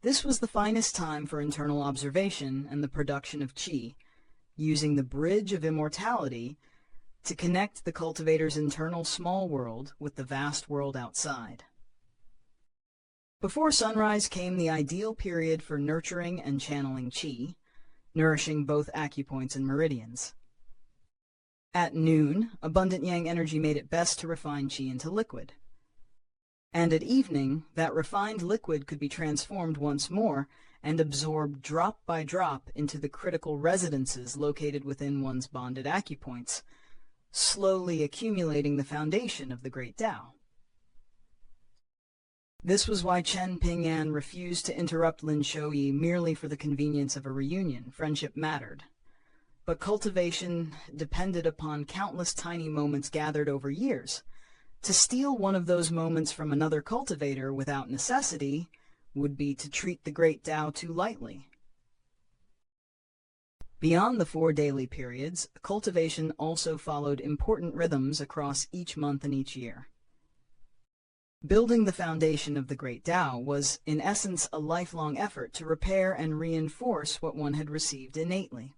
This was the finest time for internal observation and the production of qi, using the bridge of immortality to connect the cultivator's internal small world with the vast world outside. Before sunrise came the ideal period for nurturing and channeling qi, nourishing both acupoints and meridians. At noon, abundant yang energy made it best to refine qi into liquid. And at evening, that refined liquid could be transformed once more and absorbed drop by drop into the critical residences located within one's bonded acupoints, slowly accumulating the foundation of the Great Tao. This was why Chen Ping'an refused to interrupt Lin Shouyi merely for the convenience of a reunion. Friendship mattered. But cultivation depended upon countless tiny moments gathered over years. To steal one of those moments from another cultivator without necessity would be to treat the Great Tao too lightly. Beyond the 4 daily periods, cultivation also followed important rhythms across each month and each year. Building the foundation of the Great Tao was, in essence, a lifelong effort to repair and reinforce what one had received innately.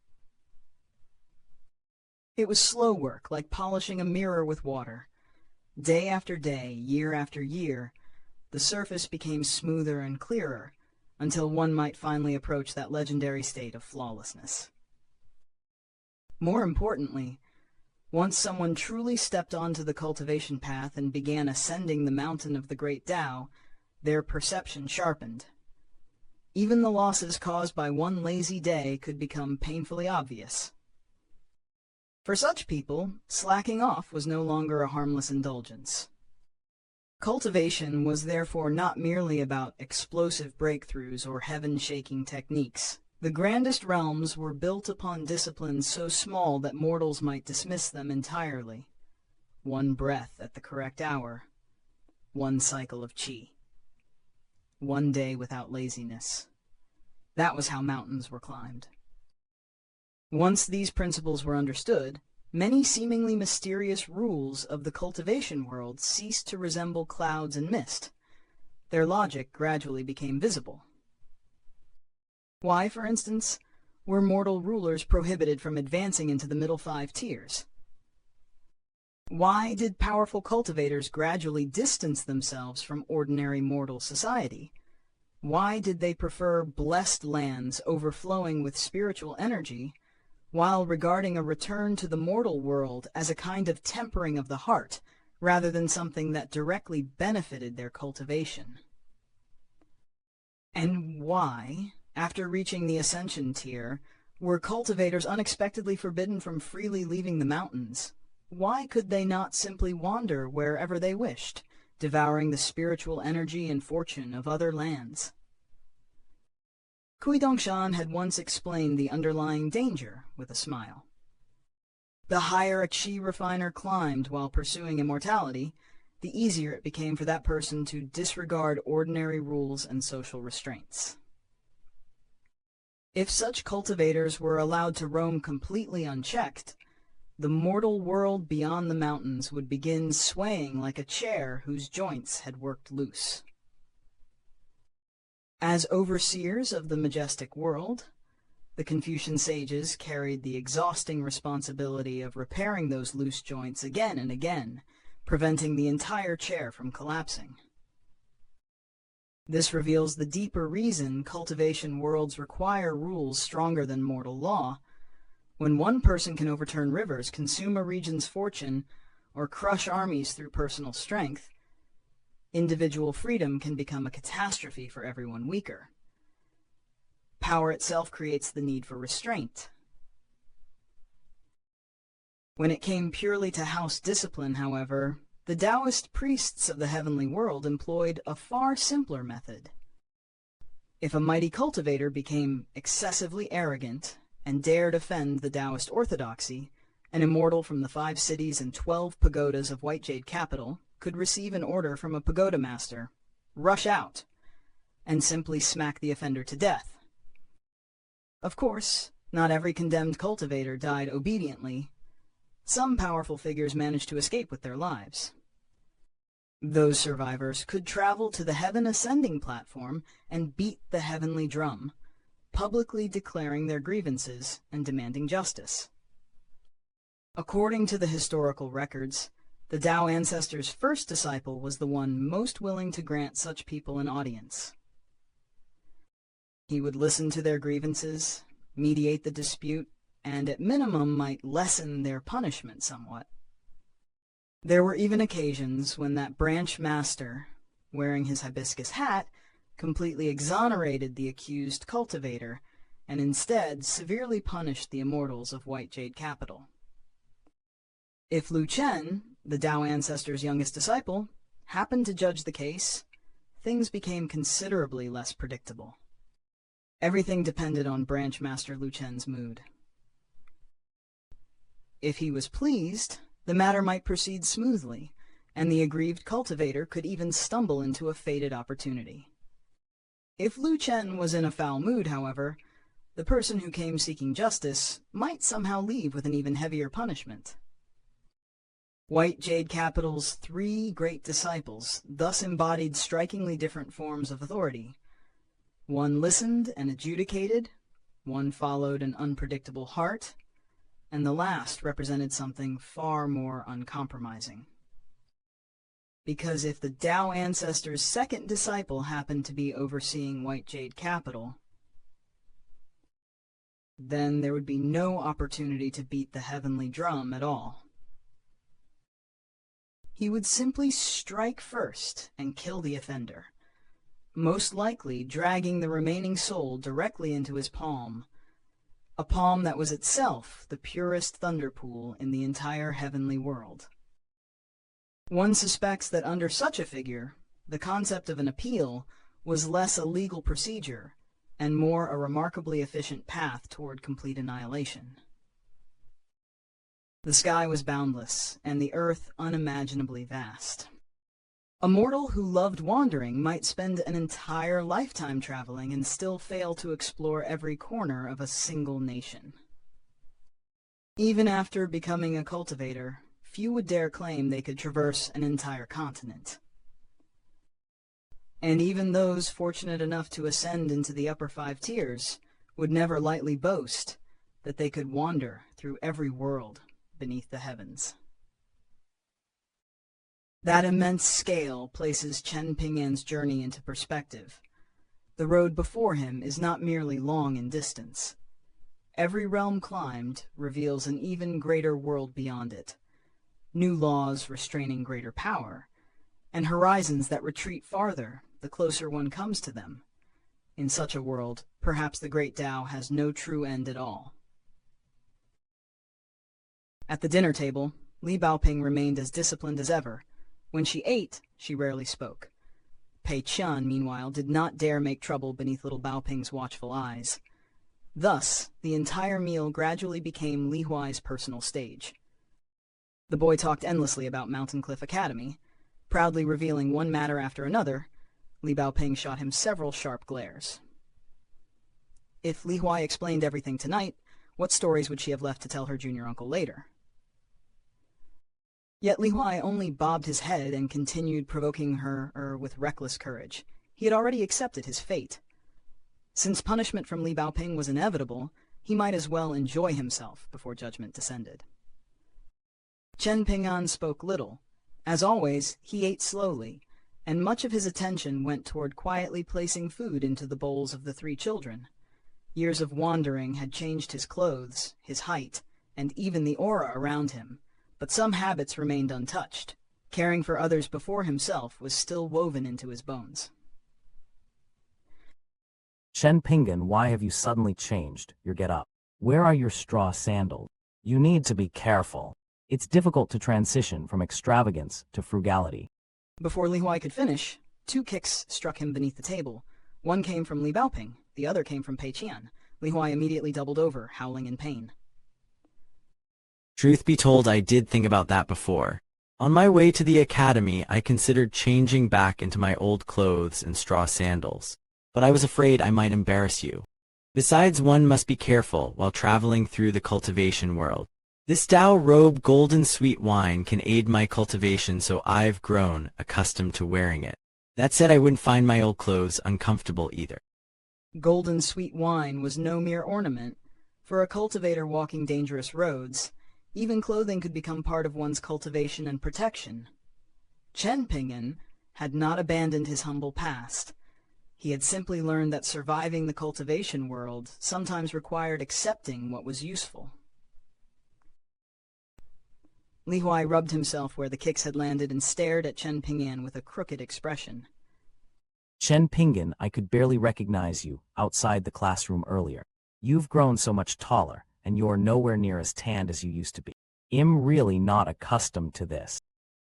It was slow work, like polishing a mirror with water. Day after day, year after year, the surface became smoother and clearer, until one might finally approach that legendary state of flawlessness. More importantly, once someone truly stepped onto the cultivation path and began ascending the mountain of the Great Tao, their perception sharpened. Even the losses caused by one lazy day could become painfully obvious. For such people, slacking off was no longer a harmless indulgence. Cultivation was therefore not merely about explosive breakthroughs or heaven-shaking techniques. The grandest realms were built upon disciplines so small that mortals might dismiss them entirely. One breath at the correct hour. One cycle of qi. One day without laziness. That was how mountains were climbed. Once these principles were understood, many seemingly mysterious rules of the cultivation world ceased to resemble clouds and mist. Their logic gradually became visible. Why, for instance, were mortal rulers prohibited from advancing into the middle 5 tiers? Why did powerful cultivators gradually distance themselves from ordinary mortal society? Why did they prefer blessed lands overflowing with spiritual energy, while regarding a return to the mortal world as a kind of tempering of the heart, rather than something that directly benefited their cultivation? And why, after reaching the ascension tier, were cultivators unexpectedly forbidden from freely leaving the mountains? Why could they not simply wander wherever they wished, devouring the spiritual energy and fortune of other lands? Kui Dongshan had once explained the underlying danger with a smile. The higher a qi refiner climbed while pursuing immortality, the easier it became for that person to disregard ordinary rules and social restraints. If such cultivators were allowed to roam completely unchecked, the mortal world beyond the mountains would begin swaying like a chair whose joints had worked loose. As overseers of the majestic world, the Confucian sages carried the exhausting responsibility of repairing those loose joints again and again, preventing the entire chair from collapsing. This reveals the deeper reason cultivation worlds require rules stronger than mortal law. When one person can overturn rivers, consume a region's fortune, or crush armies through personal strength, individual freedom can become a catastrophe for everyone weaker. Power itself creates the need for restraint. When it came purely to house discipline, however, the Taoist priests of the heavenly world employed a far simpler method. If a mighty cultivator became excessively arrogant and dared offend the Taoist orthodoxy, an immortal from the 5 cities and 12 pagodas of White Jade capital could receive an order from a pagoda master, rush out, and simply smack the offender to death. Of course, not every condemned cultivator died obediently. Some powerful figures managed to escape with their lives. Those survivors could travel to the heaven ascending platform and beat the heavenly drum, publicly declaring their grievances and demanding justice. According to the historical records, the Tao ancestors' first disciple was the one most willing to grant such people an audience. He would listen to their grievances, mediate the dispute, and at minimum might lessen their punishment somewhat. There were even occasions when that branch master, wearing his hibiscus hat, completely exonerated the accused cultivator, and instead severely punished the immortals of White Jade capital. If Lu Chen, the Tao ancestor's youngest disciple, happened to judge the case, things became considerably less predictable. Everything depended on Branch Master Lu Chen's mood. If he was pleased, the matter might proceed smoothly, and the aggrieved cultivator could even stumble into a fated opportunity. If Lu Chen was in a foul mood, however, the person who came seeking justice might somehow leave with an even heavier punishment. White Jade Capital's 3 great disciples thus embodied strikingly different forms of authority. One listened and adjudicated, one followed an unpredictable heart, and the last represented something far more uncompromising. Because if the Tao ancestor's second disciple happened to be overseeing White Jade Capital, then there would be no opportunity to beat the heavenly drum at all. He would simply strike first and kill the offender, most likely dragging the remaining soul directly into his palm, a palm that was itself the purest thunder pool in the entire heavenly world. One suspects that under such a figure, the concept of an appeal was less a legal procedure and more a remarkably efficient path toward complete annihilation. The sky was boundless, and the earth unimaginably vast. A mortal who loved wandering might spend an entire lifetime traveling and still fail to explore every corner of a single nation. Even after becoming a cultivator, few would dare claim they could traverse an entire continent. And even those fortunate enough to ascend into the upper 5 tiers would never lightly boast that they could wander through every world beneath the heavens. That immense scale places Chen Ping'an's journey into perspective. The road before him is not merely long in distance. Every realm climbed reveals an even greater world beyond it, new laws restraining greater power, and horizons that retreat farther the closer one comes to them. In such a world, perhaps the great Tao has no true end at all. At the dinner table, Li Baoping remained as disciplined as ever. When she ate, she rarely spoke. Pei Qian, meanwhile, did not dare make trouble beneath Little Baoping's watchful eyes. Thus, the entire meal gradually became Li Huai's personal stage. The boy talked endlessly about Mountain Cliff Academy. Proudly revealing one matter after another, Li Baoping shot him several sharp glares. If Li Huai explained everything tonight, what stories would she have left to tell her junior uncle later? Yet Li Huai only bobbed his head and continued provoking her with reckless courage. He had already accepted his fate. Since punishment from Li Baoping was inevitable, he might as well enjoy himself before judgment descended. Chen Ping'an spoke little. As always, he ate slowly, and much of his attention went toward quietly placing food into the bowls of the three children. Years of wandering had changed his clothes, his height, and even the aura around him, but some habits remained untouched. Caring for others before himself was still woven into his bones. Chen Ping'an, why have you suddenly changed your get-up? Where are your straw sandals? You need to be careful. It's difficult to transition from extravagance to frugality. Before Li Huai could finish, two kicks struck him beneath the table. One came from Li Baoping, the other came from Pei Qian. Li Huai immediately doubled over, howling in pain. Truth be told, I did think about that before. On my way to the academy, I considered changing back into my old clothes and straw sandals, but I was afraid I might embarrass you. Besides, one must be careful while traveling through the cultivation world. This Dao robe golden sweet wine can aid my cultivation, so I've grown accustomed to wearing it. That said, I wouldn't find my old clothes uncomfortable either. Golden sweet wine was no mere ornament. For a cultivator walking dangerous roads, even clothing could become part of one's cultivation and protection. Chen Ping'an had not abandoned his humble past. He had simply learned that surviving the cultivation world sometimes required accepting what was useful. Li Huai rubbed himself where the kicks had landed and stared at Chen Ping'an with a crooked expression. Chen Ping'an, I could barely recognize you outside the classroom earlier. You've grown so much taller, and you're nowhere near as tanned as you used to be. I'm really not accustomed to this.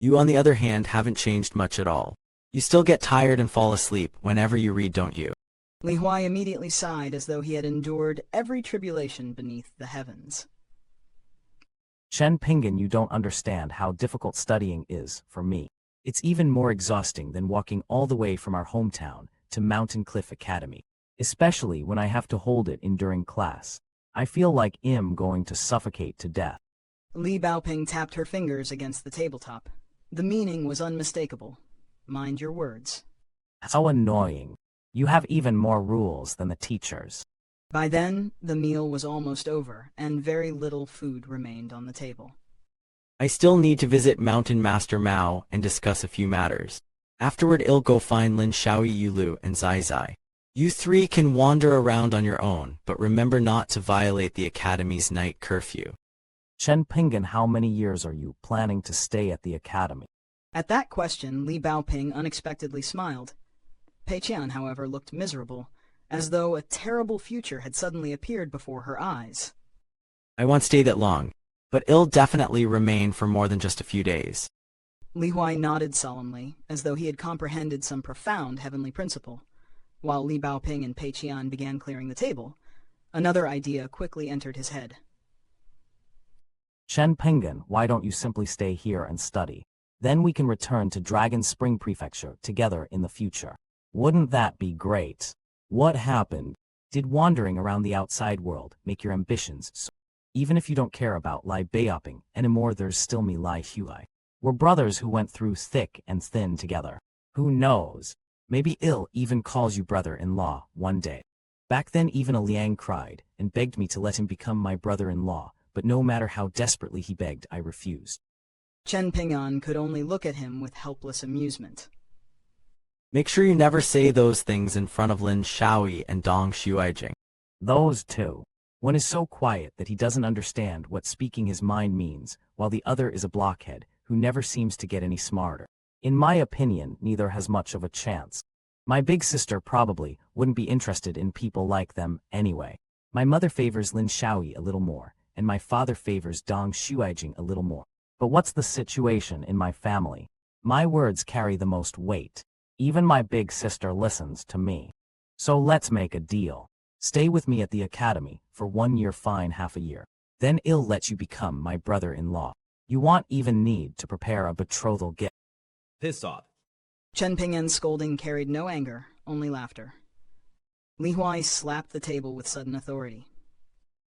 You, on the other hand, haven't changed much at all. You still get tired and fall asleep whenever you read, don't you? Li Huai immediately sighed as though he had endured every tribulation beneath the heavens. Chen Ping'an, you don't understand how difficult studying is for me. It's even more exhausting than walking all the way from our hometown to Mountain Cliff Academy, especially when I have to hold it in during class. I feel like I'm going to suffocate to death. Li Baoping tapped her fingers against the tabletop. The meaning was unmistakable. Mind your words. How annoying. You have even more rules than the teachers. By then, the meal was almost over, and very little food remained on the table. I still need to visit Mountain Master Mao and discuss a few matters. Afterward, I'll go find Lin Shouyi, Yulu, and Xie Xie. You three can wander around on your own, but remember not to violate the Academy's night curfew. Chen Ping'an, how many years are you planning to stay at the Academy? At that question, Li Baoping unexpectedly smiled. Pei Qian, however, looked miserable, as though a terrible future had suddenly appeared before her eyes. I won't stay that long, but I'll definitely remain for more than just a few days. Li Huai nodded solemnly, as though he had comprehended some profound heavenly principle. While Li Baoping and Pei Qian began clearing the table, another idea quickly entered his head. Chen Ping'an, why don't you simply stay here and study? Then we can return to Dragon Spring Prefecture together in the future. Wouldn't that be great? What happened? Did wandering around the outside world make your ambitions so? Even if you don't care about Li Baoping anymore, there's still me, Li Huai. We're brothers who went through thick and thin together. Who knows? Maybe I'll even calls you brother-in-law one day. Back then even a Liang cried and begged me to let him become my brother-in-law, but no matter how desperately he begged, I refused. Chen Ping'an could only look at him with helpless amusement. Make sure you never say those things in front of Lin Shouyi and Dong Shuijing. Those two. One is so quiet that he doesn't understand what speaking his mind means, while the other is a blockhead who never seems to get any smarter. In my opinion, neither has much of a chance. My big sister probably wouldn't be interested in people like them anyway. My mother favors Lin Shouyi a little more, and my father favors Dong Shuijing a little more. But what's the situation in my family? My words carry the most weight. Even my big sister listens to me. So let's make a deal. Stay with me at the academy for 1 year, fine half a year. Then I'll let you become my brother-in-law. You won't even need to prepare a betrothal gift. Pissed off. Chen Ping'an's scolding carried no anger, only laughter. Li Huai slapped the table with sudden authority.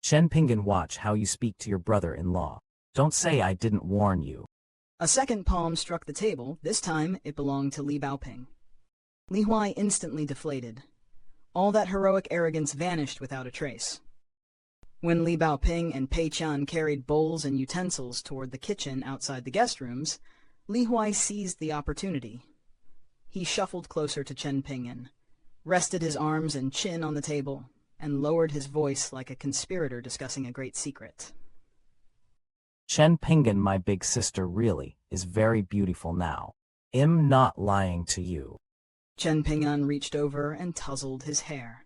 Chen Ping'an, watch how you speak to your brother-in-law. Don't say I didn't warn you. A second palm struck the table. This time it belonged to Li Baoping. Li Huai instantly deflated. All that heroic arrogance vanished without a trace. When Li Baoping and Pei Qian carried bowls and utensils toward the kitchen outside the guest rooms, Li Huai seized the opportunity. He shuffled closer to Chen Ping'an, rested his arms and chin on the table, and lowered his voice like a conspirator discussing a great secret. Chen Ping'an, my big sister, really is very beautiful now. I'm not lying to you. Chen Ping'an reached over and tousled his hair.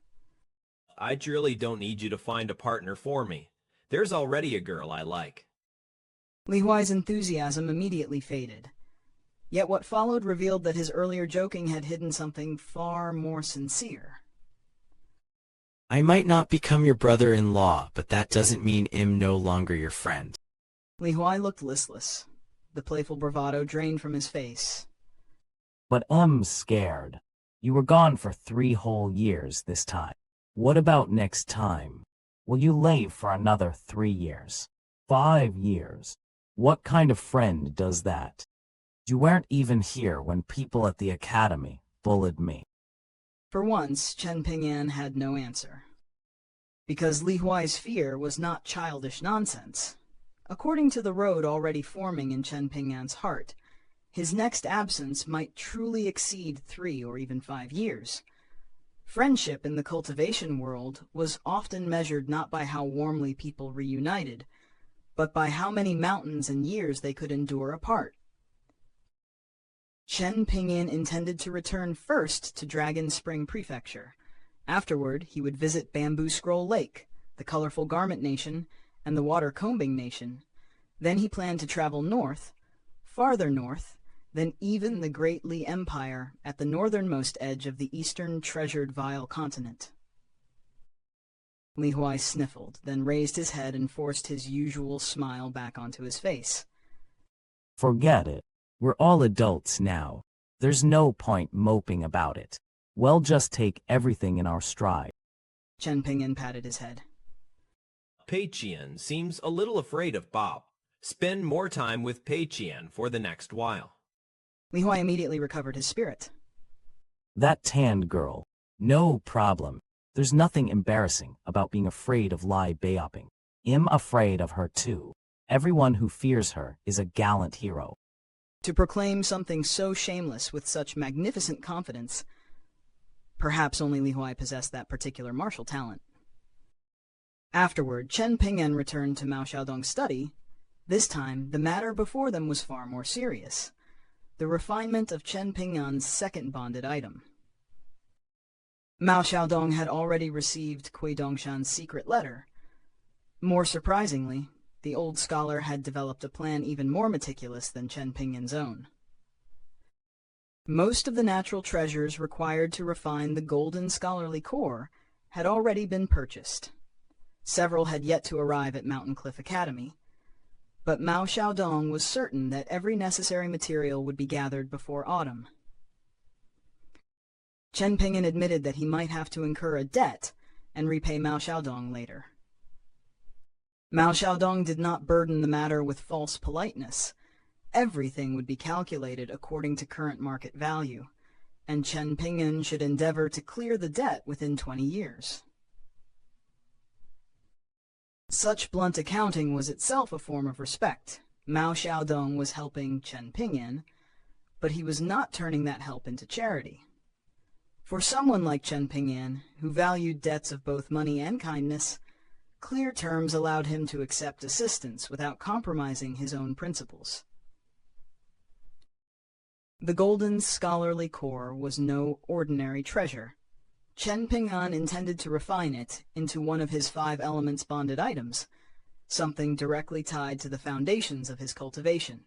I truly don't need you to find a partner for me. There's already a girl I like. Li Huai's enthusiasm immediately faded. Yet what followed revealed that his earlier joking had hidden something far more sincere. I might not become your brother-in-law, but that doesn't mean I'm no longer your friend. Li Huai looked listless. The playful bravado drained from his face. But I'm scared. You were gone for 3 whole years this time. What about next time? Will you leave for another 3 years? 5 years? What kind of friend does that? You weren't even here when people at the academy bullied me. For once, Chen Ping'an had no answer. Because Li Huai's fear was not childish nonsense. According to the road already forming in Chen Ping'an's heart, his next absence might truly exceed 3 or even 5 years. Friendship in the cultivation world was often measured not by how warmly people reunited, but by how many mountains and years they could endure apart. Chen Ping'an intended to return first to Dragon Spring Prefecture. Afterward, he would visit Bamboo Scroll Lake, the Colorful Garment Nation, and the Water Combing Nation. Then he planned to travel north, farther north, than even the Great Li Empire at the northernmost edge of the eastern treasured Vile continent. Li Huai sniffled, then raised his head and forced his usual smile back onto his face. Forget it. We're all adults now. There's no point moping about it. We'll just take everything in our stride. Chen Ping'an patted his head. Pei Qian seems a little afraid of Bob. Spend more time with Pei Qian for the next while. Li Huai immediately recovered his spirit. That tanned girl. No problem. There's nothing embarrassing about being afraid of Li Baoping. I'm afraid of her too. Everyone who fears her is a gallant hero. To proclaim something so shameless with such magnificent confidence, perhaps only Li Huai possessed that particular martial talent. Afterward, Chen Ping'an returned to Mao Xiaodong's study. This time, the matter before them was far more serious. The refinement of Chen Ping'an's second bonded item. Mao Xiaodong had already received Kui Dongshan's secret letter. More surprisingly, the old scholar had developed a plan even more meticulous than Chen Ping'an's own. Most of the natural treasures required to refine the golden scholarly core had already been purchased. Several had yet to arrive at Mountain Cliff Academy, but Mao Xiaodong was certain that every necessary material would be gathered before autumn. Chen Ping'an admitted that he might have to incur a debt and repay Mao Xiaodong later. Mao Xiaodong did not burden the matter with false politeness. Everything would be calculated according to current market value, and Chen Ping'an should endeavor to clear the debt within 20 years. Such blunt accounting was itself a form of respect. Mao Xiaodong was helping Chen Ping'an, but he was not turning that help into charity. For someone like Chen Ping'an, who valued debts of both money and kindness, clear terms allowed him to accept assistance without compromising his own principles. The golden scholarly core was no ordinary treasure. Chen Ping'an intended to refine it into one of his 5 elements bonded items, something directly tied to the foundations of his cultivation.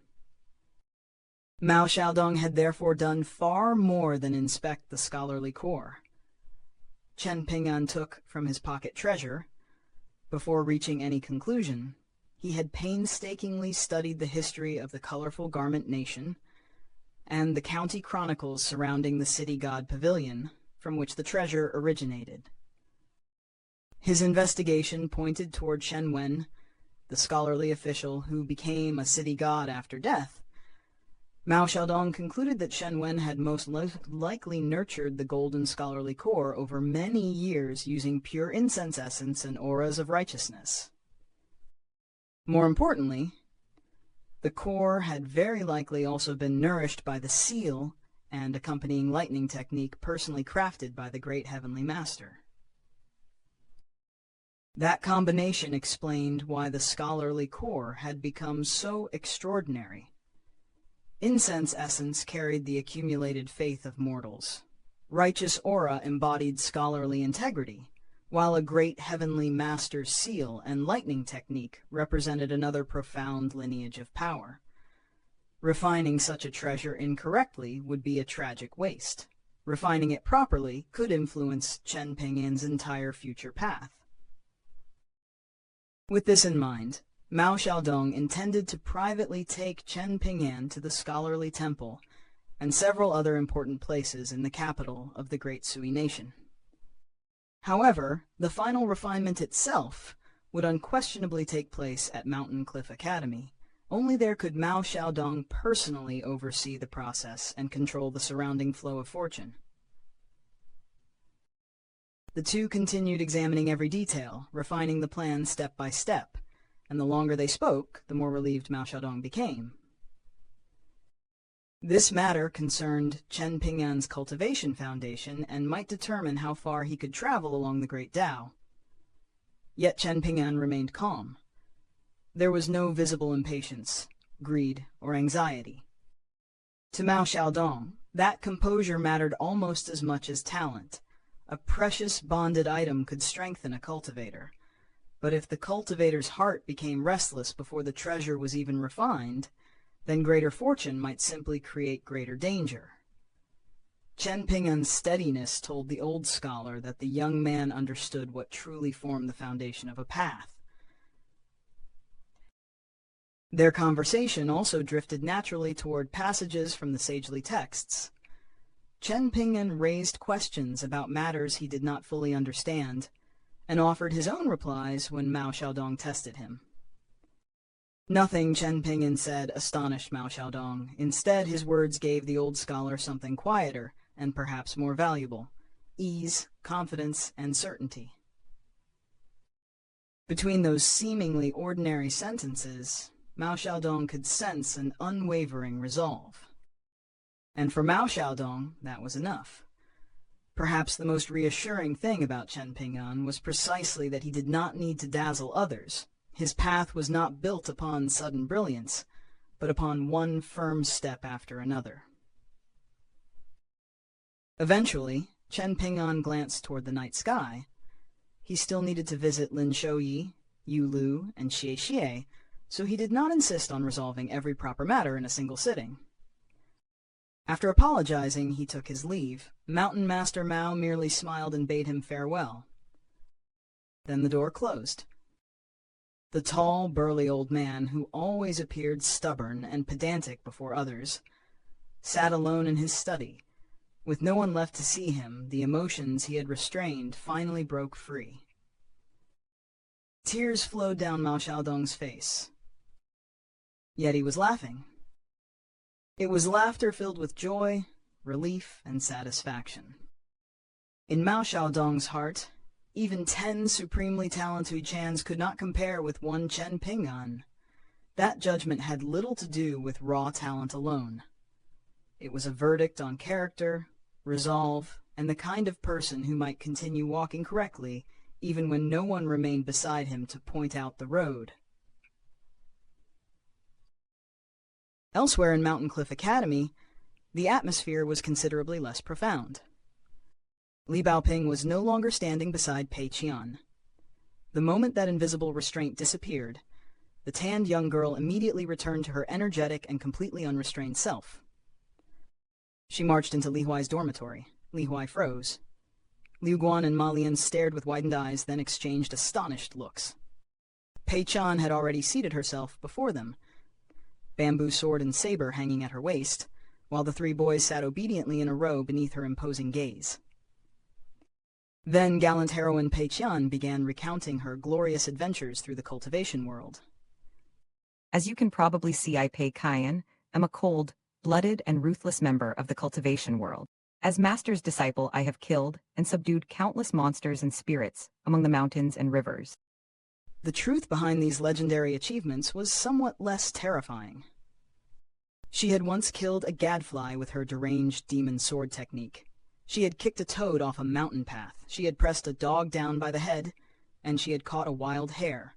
Mao Xiaodong had therefore done far more than inspect the scholarly core. Chen Ping'an took from his pocket treasure. Before reaching any conclusion, he had painstakingly studied the history of the colorful garment nation and the county chronicles surrounding the city god pavilion from which the treasure originated. His investigation pointed toward Shen Wen, the scholarly official who became a city god after death, Mao Xiaodong concluded that Shen Wen had most likely nurtured the golden scholarly core over many years using pure incense essence and auras of righteousness. More importantly, the core had very likely also been nourished by the seal and accompanying lightning technique personally crafted by the great heavenly master. That combination explained why the scholarly core had become so extraordinary. Incense essence carried the accumulated faith of mortals. Righteous aura embodied scholarly integrity, while a great heavenly master's seal and lightning technique represented another profound lineage of power. Refining such a treasure incorrectly would be a tragic waste. Refining it properly could influence Chen Ping'an's entire future path. With this in mind, Mao Xiaodong intended to privately take Chen Ping'an to the scholarly temple and several other important places in the capital of the Great Sui nation. However, the final refinement itself would unquestionably take place at Mountain Cliff Academy. Only there could Mao Xiaodong personally oversee the process and control the surrounding flow of fortune. The two continued examining every detail, refining the plan step by step, and the longer they spoke, the more relieved Mao Xiaodong became. This matter concerned Chen Ping'an's cultivation foundation and might determine how far he could travel along the Great Tao. Yet Chen Ping'an remained calm. There was no visible impatience, greed, or anxiety. To Mao Xiaodong, that composure mattered almost as much as talent. A precious bonded item could strengthen a cultivator. But if the cultivator's heart became restless before the treasure was even refined, then greater fortune might simply create greater danger. Chen Ping'an's steadiness told the old scholar that the young man understood what truly formed the foundation of a path. Their conversation also drifted naturally toward passages from the sagely texts. Chen Ping'an raised questions about matters he did not fully understand, and offered his own replies when Mao Xiaodong tested him. Nothing Chen Ping'an said astonished Mao Xiaodong. Instead, his words gave the old scholar something quieter and perhaps more valuable: ease, confidence, and certainty. Between those seemingly ordinary sentences, Mao Xiaodong could sense an unwavering resolve. And for Mao Xiaodong, that was enough. Perhaps the most reassuring thing about Chen Ping'an was precisely that he did not need to dazzle others. His path was not built upon sudden brilliance, but upon one firm step after another. Eventually, Chen Ping'an glanced toward the night sky. He still needed to visit Lin Shouyi, Yu Lu, and Xie Xie, so he did not insist on resolving every proper matter in a single sitting. After apologizing, he took his leave. Mountain Master Mao merely smiled and bade him farewell. Then the door closed. The tall, burly old man, who always appeared stubborn and pedantic before others, sat alone in his study. With no one left to see him, the emotions he had restrained finally broke free. Tears flowed down Mao Xiaodong's face. Yet he was laughing. It was laughter filled with joy, relief, and satisfaction. In Mao Xiaodong's heart, even 10 supremely talented Chans could not compare with one Chen Ping'an. That judgment had little to do with raw talent alone. It was a verdict on character, resolve, and the kind of person who might continue walking correctly even when no one remained beside him to point out the road. Elsewhere in Mountain Cliff Academy, the atmosphere was considerably less profound. Li Baoping was no longer standing beside Pei Qian. The moment that invisible restraint disappeared, the tanned young girl immediately returned to her energetic and completely unrestrained self. She marched into Li Huai's dormitory. Li Huai froze. Liu Guan and Ma Lian stared with widened eyes, then exchanged astonished looks. Pei Qian had already seated herself before them, bamboo sword and saber hanging at her waist, while the 3 boys sat obediently in a row beneath her imposing gaze. Then gallant heroine Pei Qian began recounting her glorious adventures through the cultivation world. As you can probably see, I, Pei Qian, am a cold, blooded and ruthless member of the cultivation world. As master's disciple, I have killed and subdued countless monsters and spirits among the mountains and rivers. The truth behind these legendary achievements was somewhat less terrifying. She had once killed a gadfly with her deranged demon sword technique. She had kicked a toad off a mountain path. She had pressed a dog down by the head, and she had caught a wild hare.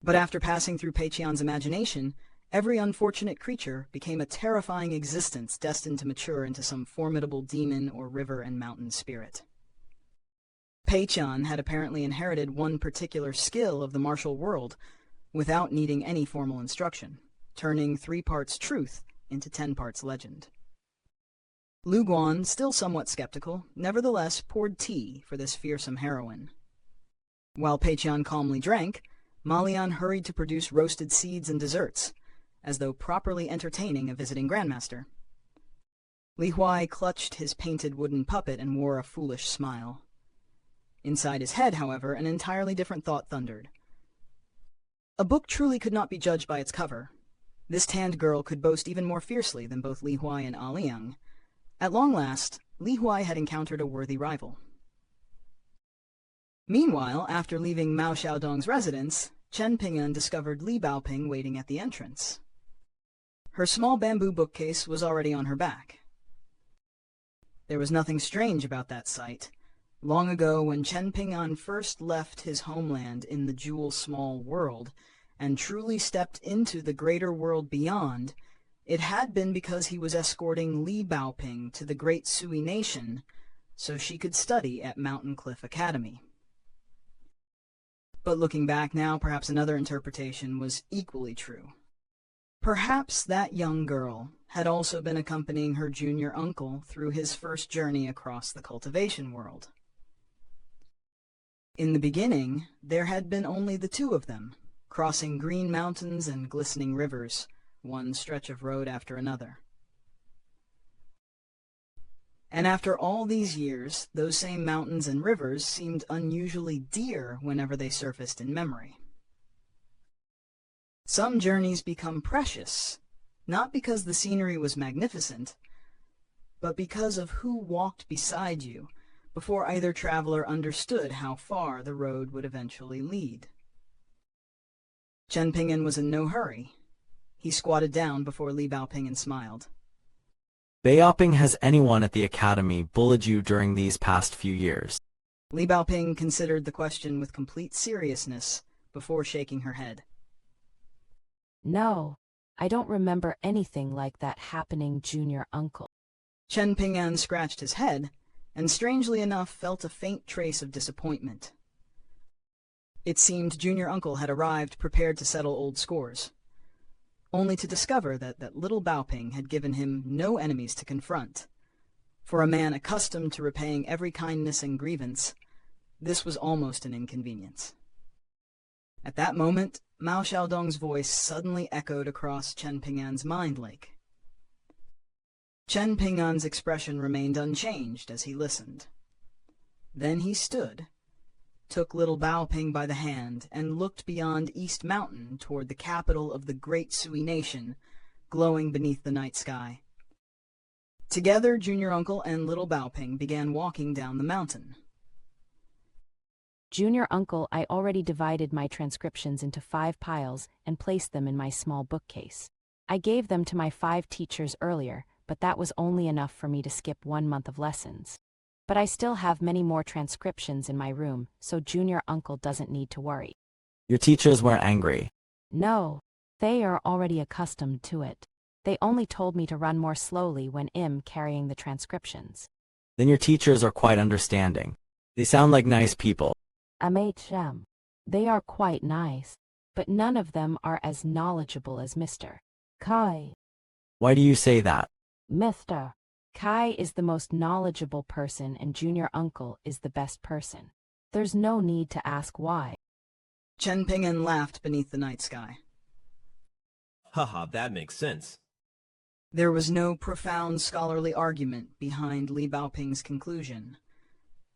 But after passing through Pei Qian's imagination, every unfortunate creature became a terrifying existence destined to mature into some formidable demon or river and mountain spirit. Pei Qian had apparently inherited one particular skill of the martial world without needing any formal instruction, turning 3 parts truth into 10 parts legend. Lu Guan, still somewhat skeptical, nevertheless poured tea for this fearsome heroine. While Pei Qian calmly drank, Ma Lian hurried to produce roasted seeds and desserts, as though properly entertaining a visiting grandmaster. Li Huai clutched his painted wooden puppet and wore a foolish smile. Inside his head, however, an entirely different thought thundered. A book truly could not be judged by its cover. This tanned girl could boast even more fiercely than both Li Huai and Ah Liang. At long last, Li Huai had encountered a worthy rival. Meanwhile, after leaving Mao Xiaodong's residence, Chen Ping'an discovered Li Baoping waiting at the entrance. Her small bamboo bookcase was already on her back. There was nothing strange about that sight. Long ago, when Chen Ping'an first left his homeland in the jewel-small world and truly stepped into the greater world beyond, it had been because he was escorting Li Baoping to the great Sui nation so she could study at Mountain Cliff Academy. But looking back now, perhaps another interpretation was equally true. Perhaps that young girl had also been accompanying her junior uncle through his first journey across the cultivation world. In the beginning, there had been only the 2 of them, crossing green mountains and glistening rivers, one stretch of road after another. And after all these years, those same mountains and rivers seemed unusually dear whenever they surfaced in memory. Some journeys become precious, not because the scenery was magnificent, but because of who walked beside you before either traveler understood how far the road would eventually lead. Chen Ping'an was in no hurry. He squatted down before Li Baoping and smiled. Baoping, has anyone at the academy bullied you during these past few years? Li Baoping considered the question with complete seriousness before shaking her head. No, I don't remember anything like that happening, junior uncle. Chen Ping'an scratched his head, and strangely enough felt a faint trace of disappointment. It seemed junior uncle had arrived prepared to settle old scores, only to discover that Little Baoping had given him no enemies to confront. For a man accustomed to repaying every kindness and grievance, this was almost an inconvenience. At that moment, Mao Xiaodong's voice suddenly echoed across Chen Ping'an's mind lake. Chen Ping'an's expression remained unchanged as he listened. Then he stood, took Little Baoping by the hand, and looked beyond East Mountain toward the capital of the great Sui nation, glowing beneath the night sky. Together, junior uncle and Little Baoping began walking down the mountain. Junior uncle, I already divided my transcriptions into 5 piles and placed them in my small bookcase. I gave them to my 5 teachers earlier, but that was only enough for me to skip 1 month of lessons. But I still have many more transcriptions in my room, so junior uncle doesn't need to worry. Your teachers weren't angry? No, they are already accustomed to it. They only told me to run more slowly when carrying the transcriptions. Then your teachers are quite understanding. They sound like nice people. MHM. They are quite nice, but none of them are as knowledgeable as Mr. Kai. Why do you say that? Mr. Kai is the most knowledgeable person and junior uncle is the best person. There's no need to ask why. Chen Ping'an laughed beneath the night sky. Haha, that makes sense. There was no profound scholarly argument behind Li Baoping's conclusion,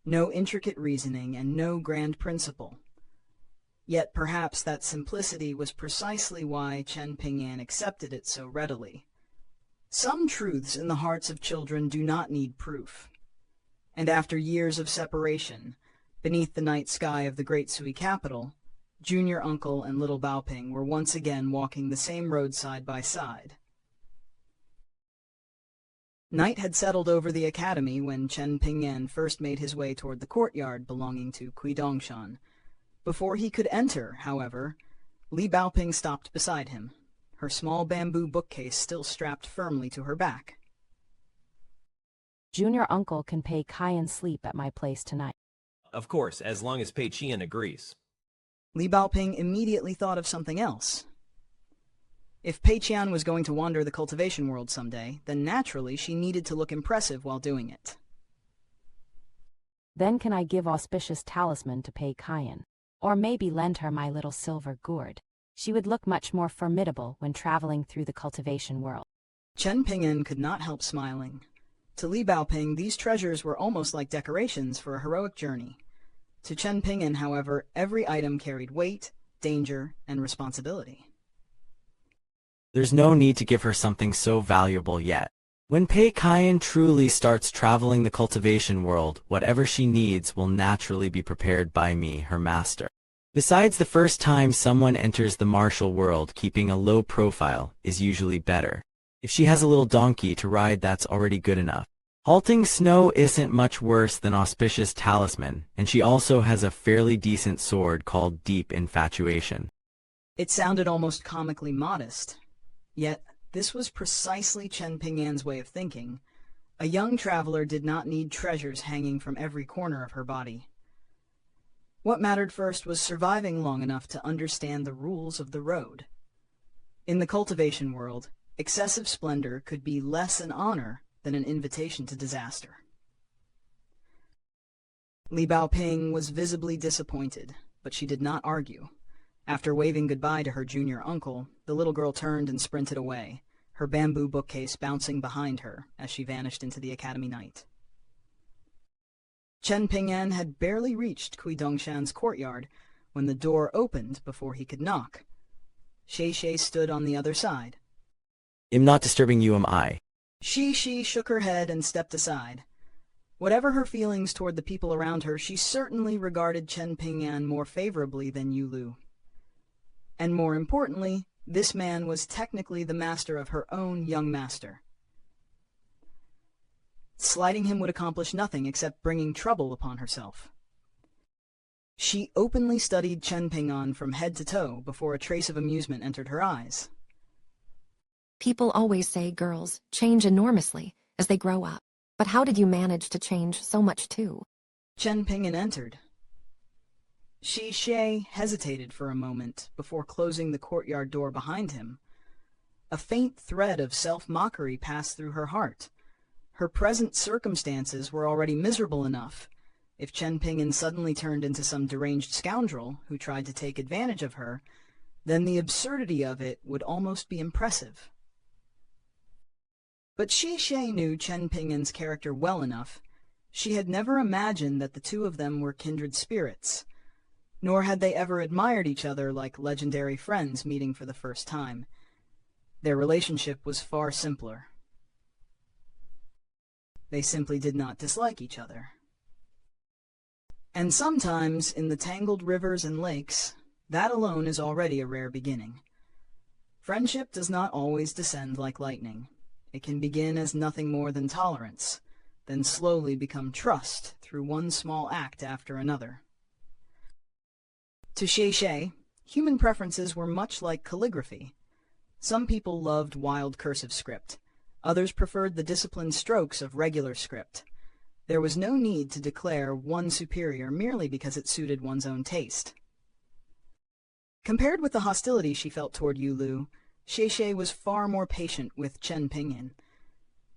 no intricate reasoning, and no grand principle. Yet perhaps that simplicity was precisely why Chen Ping'an accepted it so readily. Some truths in the hearts of children do not need proof. And after years of separation, beneath the night sky of the great Sui capital, Junior Uncle and Little Baoping were once again walking the same road side by side. Night had settled over the academy when Chen Ping'an first made his way toward the courtyard belonging to Kuidongshan. Before he could enter, however, Li Baoping stopped beside him, her small bamboo bookcase still strapped firmly to her back. Junior Uncle can Pei Qian sleep at my place tonight. Of course, as long as Pei Qian agrees. Li Baoping immediately thought of something else. If Pei Qian was going to wander the cultivation world someday, then naturally she needed to look impressive while doing it. Then can I give auspicious talisman to Pei Qian? Or maybe lend her my little silver gourd. She would look much more formidable when traveling through the cultivation world. Chen Ping'an could not help smiling. To Li Baoping, these treasures were almost like decorations for a heroic journey. To Chen Ping'an, however, every item carried weight, danger, and responsibility. There's no need to give her something so valuable yet. When Pei Qian truly starts traveling the cultivation world, whatever she needs will naturally be prepared by me, her master. Besides, the first time someone enters the martial world, keeping a low profile is usually better. If she has a little donkey to ride, that's already good enough. Halting snow isn't much worse than auspicious talisman, and she also has a fairly decent sword called Deep Infatuation. It sounded almost comically modest. Yet, this was precisely Chen Ping'an's way of thinking. A young traveler did not need treasures hanging from every corner of her body. What mattered first was surviving long enough to understand the rules of the road. In the cultivation world, excessive splendor could be less an honor than an invitation to disaster. Li Baoping was visibly disappointed, but she did not argue. After waving goodbye to her junior uncle, the little girl turned and sprinted away, her bamboo bookcase bouncing behind her as she vanished into the academy night. Chen Ping'an had barely reached Kuidongshan's courtyard when the door opened before he could knock. Xie Xie stood on the other side. I'm not disturbing you, am I? Xie Xie shook her head and stepped aside. Whatever her feelings toward the people around her, she certainly regarded Chen Ping'an more favorably than Yulu. And more importantly, this man was technically the master of her own young master. Slighting him would accomplish nothing except bringing trouble upon herself. She openly studied Chen Ping'an from head to toe before a trace of amusement entered her eyes. People always say girls change enormously as they grow up. But how did you manage to change so much too? Chen Ping'an entered. Xie Xie hesitated for a moment before closing the courtyard door behind him. A faint thread of self-mockery passed through her heart. Her present circumstances were already miserable enough. If Chen Ping'an suddenly turned into some deranged scoundrel who tried to take advantage of her, then the absurdity of it would almost be impressive. But Xie Xie knew Chen Ping'an's character well enough. She had never imagined that the two of them were kindred spirits, nor had they ever admired each other like legendary friends meeting for the first time. Their relationship was far simpler. They simply did not dislike each other. And sometimes, in the tangled rivers and lakes, that alone is already a rare beginning. Friendship does not always descend like lightning. It can begin as nothing more than tolerance, then slowly become trust through one small act after another. To Xie Xie, human preferences were much like calligraphy. Some people loved wild cursive script. Others preferred the disciplined strokes of regular script. There was no need to declare one superior merely because it suited one's own taste. Compared with the hostility she felt toward Yulu, Xie Xie was far more patient with Chen Ping'an.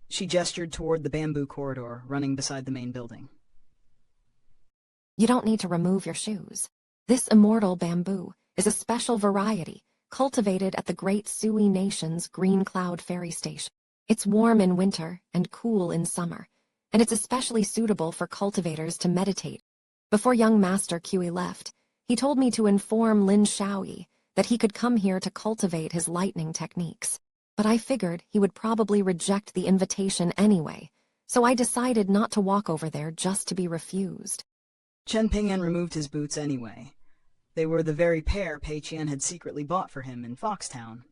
She gestured toward the bamboo corridor running beside the main building. You don't need to remove your shoes. This immortal bamboo is a special variety cultivated at the Great Sui Nation's Green Cloud Ferry Station. It's warm in winter and cool in summer, and it's especially suitable for cultivators to meditate. Before young Master Kui left, he told me to inform Lin Shouyi that he could come here to cultivate his lightning techniques. but I figured he would probably reject the invitation anyway, so I decided not to walk over there just to be refused. Chen Ping'an removed his boots anyway. They were the very pair Pei Qian had secretly bought for him in Foxtown.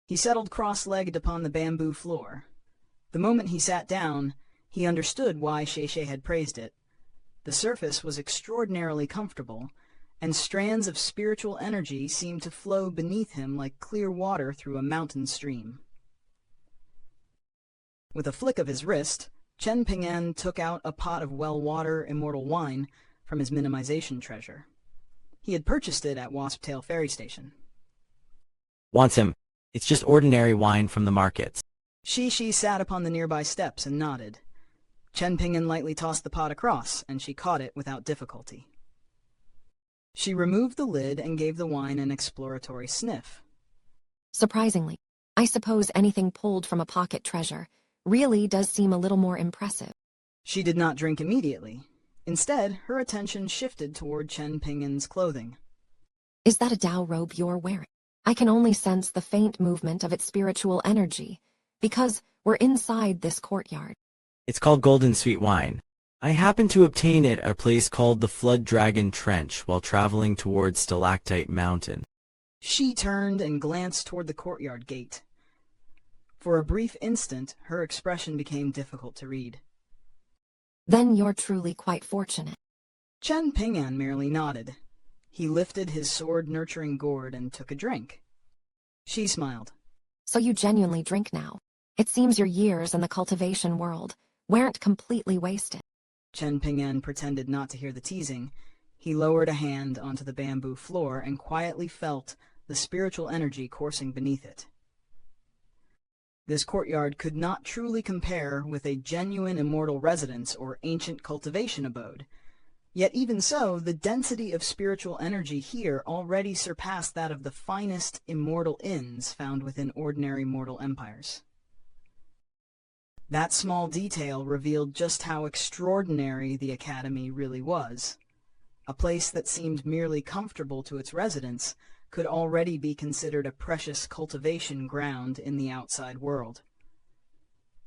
He settled cross-legged upon the bamboo floor. The moment he sat down, he understood why Xie Xie had praised it. The surface was extraordinarily comfortable, and strands of spiritual energy seemed to flow beneath him like clear water through a mountain stream. With a flick of his wrist, Chen Ping'an took out a pot of well-water immortal wine from his minimization treasure. He had purchased it at Wasptail Ferry Station. Wants him. It's just ordinary wine from the markets. Xie Xie sat upon the nearby steps and nodded. Chen Ping'an lightly tossed the pot across, and she caught it without difficulty. She removed the lid and gave the wine an exploratory sniff. Surprisingly, I suppose anything pulled from a pocket treasure really does seem a little more impressive. She did not drink immediately. Instead, her attention shifted toward Chen Ping'an's clothing. Is that a Dao robe you're wearing? I can only sense the faint movement of its spiritual energy, because we're inside this courtyard. It's called Golden Sweet Wine. I happened to obtain it at a place called the Flood Dragon Trench while traveling towards Stalactite Mountain. She turned and glanced toward the courtyard gate. For a brief instant, her expression became difficult to read. Then you're truly quite fortunate. Chen Ping'an merely nodded. He lifted his sword-nurturing gourd and took a drink. She smiled. So you genuinely drink now. It seems your years in the cultivation world weren't completely wasted. Chen Ping'an pretended not to hear the teasing. He lowered a hand onto the bamboo floor and quietly felt the spiritual energy coursing beneath it. This courtyard could not truly compare with a genuine immortal residence or ancient cultivation abode. Yet even so, the density of spiritual energy here already surpassed that of the finest immortal inns found within ordinary mortal empires. That small detail revealed just how extraordinary the academy really was. A place that seemed merely comfortable to its residents could already be considered a precious cultivation ground in the outside world.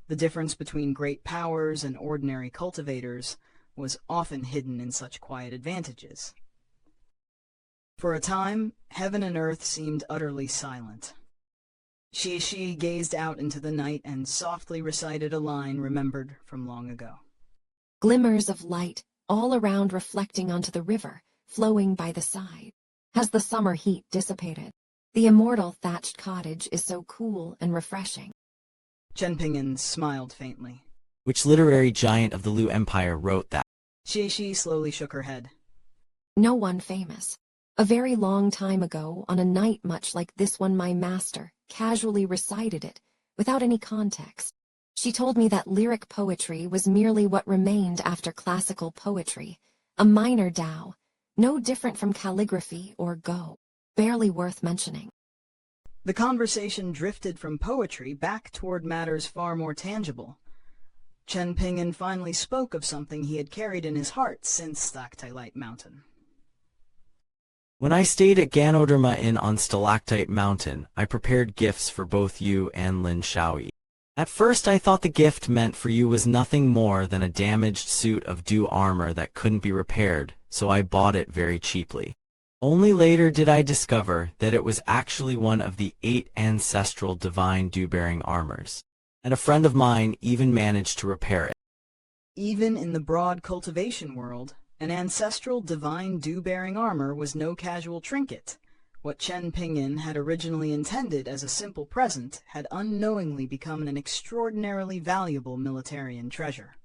The difference between great powers and ordinary cultivators was often hidden in such quiet advantages. For a time, heaven and earth seemed utterly silent. Xie Xie gazed out into the night and softly recited a line remembered from long ago. Glimmers of light all around reflecting onto the river, flowing by the side. Has the summer heat dissipated? The immortal thatched cottage is so cool and refreshing. Chen Ping'an smiled faintly. Which literary giant of the Lu Empire wrote that? Xie Xie slowly shook her head. No one famous. A very long time ago, on a night much like this one, my master casually recited it, without any context. She told me that lyric poetry was merely what remained after classical poetry, a minor Dao, no different from calligraphy or Go, barely worth mentioning. The conversation drifted from poetry back toward matters far more tangible. Chen Ping'an finally spoke of something he had carried in his heart since Stalactite Mountain. When I stayed at Ganoderma Inn on Stalactite Mountain, I prepared gifts for both you and Lin Shouyi. At first I thought the gift meant for you was nothing more than a damaged suit of dew armor that couldn't be repaired, so I bought it very cheaply. Only later did I discover that it was actually one of the 8 ancestral divine dew-bearing armors, and a friend of mine even managed to repair it. Even in the broad cultivation world, an ancestral divine dew-bearing armor was no casual trinket. What Chen Ping'an had originally intended as a simple present had unknowingly become an extraordinarily valuable militarian treasure.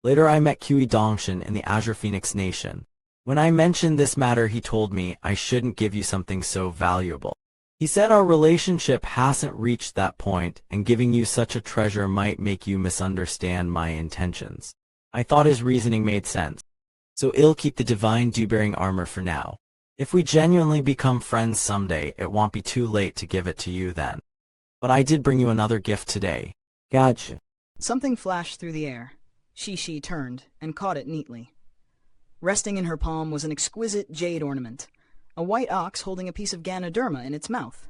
Later I met Kui Dongshan in the Azure Phoenix Nation. When I mentioned this matter, he told me I shouldn't give you something so valuable. He said our relationship hasn't reached that point, and giving you such a treasure might make you misunderstand my intentions. I thought his reasoning made sense. So I'll keep the divine dew-bearing armor for now. If we genuinely become friends someday, it won't be too late to give it to you then. But I did bring you another gift today. Gotcha. Something flashed through the air. Xie Xie turned and caught it neatly. Resting in her palm was an exquisite jade ornament, a white ox holding a piece of Ganoderma in its mouth.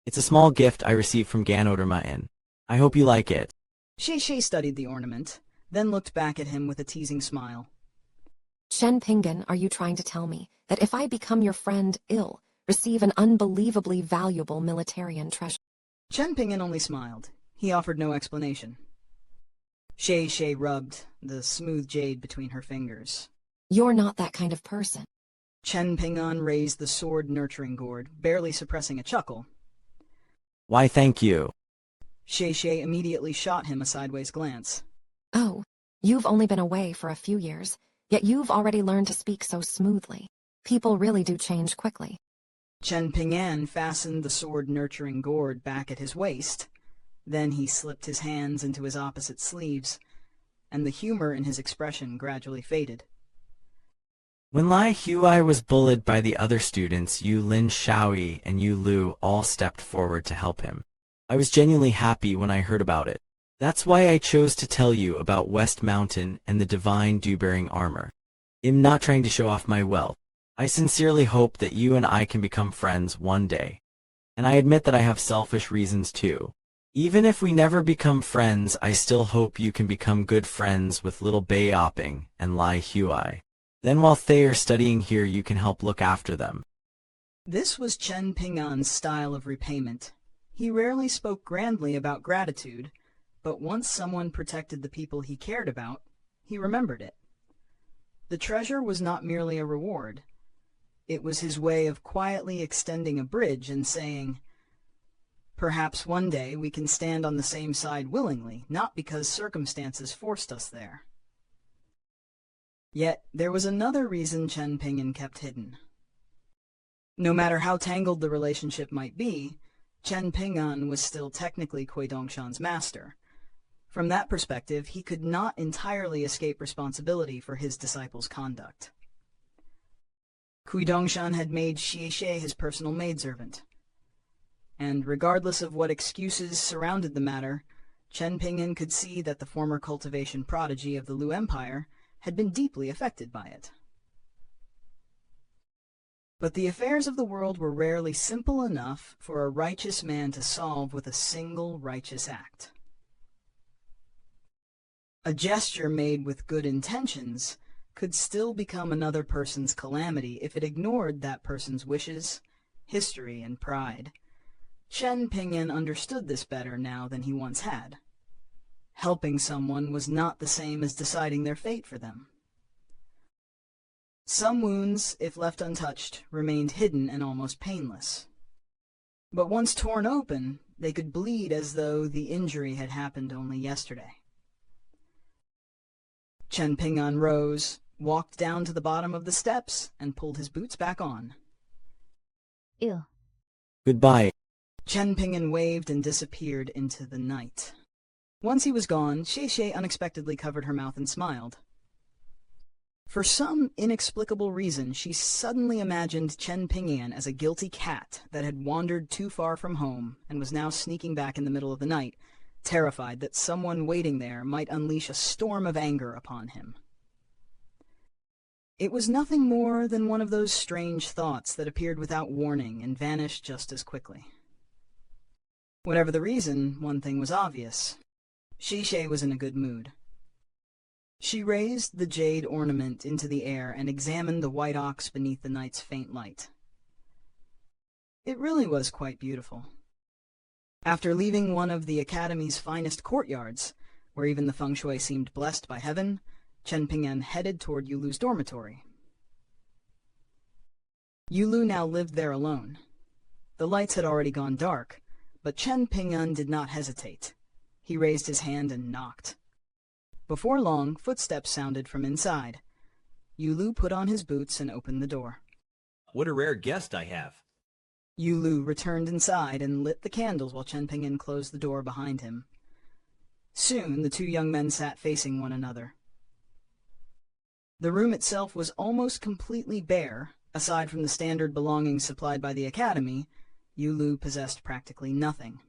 It's a small gift I received from Ganoderma. I hope you like it. Xie Xie studied the ornament, then looked back at him with a teasing smile. Chen Ping'an, are you trying to tell me that if I become your friend, I'll receive an unbelievably valuable militarian treasure? Chen Ping'an only smiled. He offered no explanation. Xie Xie rubbed the smooth jade between her fingers. You're not that kind of person. Chen Ping'an raised the sword nurturing gourd, barely suppressing a chuckle. Why, thank you. Xie Xie immediately shot him a sideways glance. Oh, you've only been away for a few years, yet you've already learned to speak so smoothly. People really do change quickly. Chen Ping'an fastened the sword nurturing gourd back at his waist. Then he slipped his hands into his opposite sleeves, and the humor in his expression gradually faded. When Li Huai was bullied by the other students, Lin Shouyi and Lu all stepped forward to help him. I was genuinely happy when I heard about it. That's why I chose to tell you about West Mountain and the divine dew-bearing armor. I'm not trying to show off my wealth. I sincerely hope that you and I can become friends one day. And I admit that I have selfish reasons too. Even if we never become friends, I still hope you can become good friends with Little Baoping and Li Huai. Then while they are studying here, you can help look after them. This was Chen Ping'an's style of repayment. He rarely spoke grandly about gratitude, but once someone protected the people he cared about, he remembered it. The treasure was not merely a reward. It was his way of quietly extending a bridge and saying, "Perhaps one day we can stand on the same side willingly, not because circumstances forced us there." Yet there was another reason Chen Ping'an kept hidden. No matter how tangled the relationship might be, Chen Ping'an was still technically Dongshan's master. From that perspective, he could not entirely escape responsibility for his disciples' conduct. Dongshan had made Xie Xie his personal maidservant. And regardless of what excuses surrounded the matter, Chen Ping'an could see that the former cultivation prodigy of the Lu Empire had been deeply affected by it. But the affairs of the world were rarely simple enough for a righteous man to solve with a single righteous act. A gesture made with good intentions could still become another person's calamity if it ignored that person's wishes, history, and pride. Chen Ping'an understood this better now than he once had. Helping someone was not the same as deciding their fate for them. Some wounds, if left untouched, remained hidden and almost painless. But once torn open, they could bleed as though the injury had happened only yesterday. Chen Ping'an rose, walked down to the bottom of the steps, and pulled his boots back on. Ew. Goodbye. Chen Ping'an waved and disappeared into the night. Once he was gone, Xie Xie unexpectedly covered her mouth and smiled. For some inexplicable reason, she suddenly imagined Chen Ping'an as a guilty cat that had wandered too far from home and was now sneaking back in the middle of the night, terrified that someone waiting there might unleash a storm of anger upon him. It was nothing more than one of those strange thoughts that appeared without warning and vanished just as quickly. Whatever the reason, one thing was obvious. Xie Xie was in a good mood. She raised the jade ornament into the air and examined the white ox beneath the night's faint light. It really was quite beautiful. After leaving one of the Academy's finest courtyards, where even the feng shui seemed blessed by heaven, Chen Ping'an headed toward Yulu's dormitory. Yulu now lived there alone. The lights had already gone dark, but Chen Ping'an did not hesitate. He raised his hand and knocked. Before long, footsteps sounded from inside. Yulu put on his boots and opened the door. What a rare guest I have. Yulu returned inside and lit the candles while Chen Ping'an closed the door behind him. Soon, the two young men sat facing one another. The room itself was almost completely bare. Aside from the standard belongings supplied by the Academy, Yulu possessed practically nothing.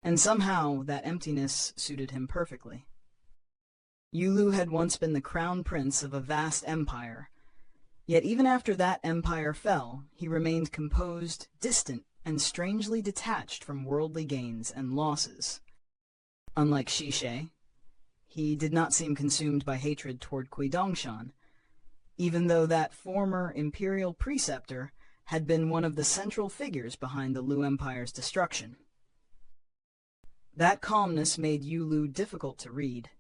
And somehow that emptiness suited him perfectly. Yulu had once been the crown prince of a vast empire, Yet even after that empire fell, he remained composed, distant, and strangely detached from worldly gains and losses. Unlike Xie Xie, he did not seem consumed by hatred toward Dongshan, even though that former imperial preceptor had been one of the central figures behind the Lu Empire's destruction. That calmness made Yu Lu difficult to read.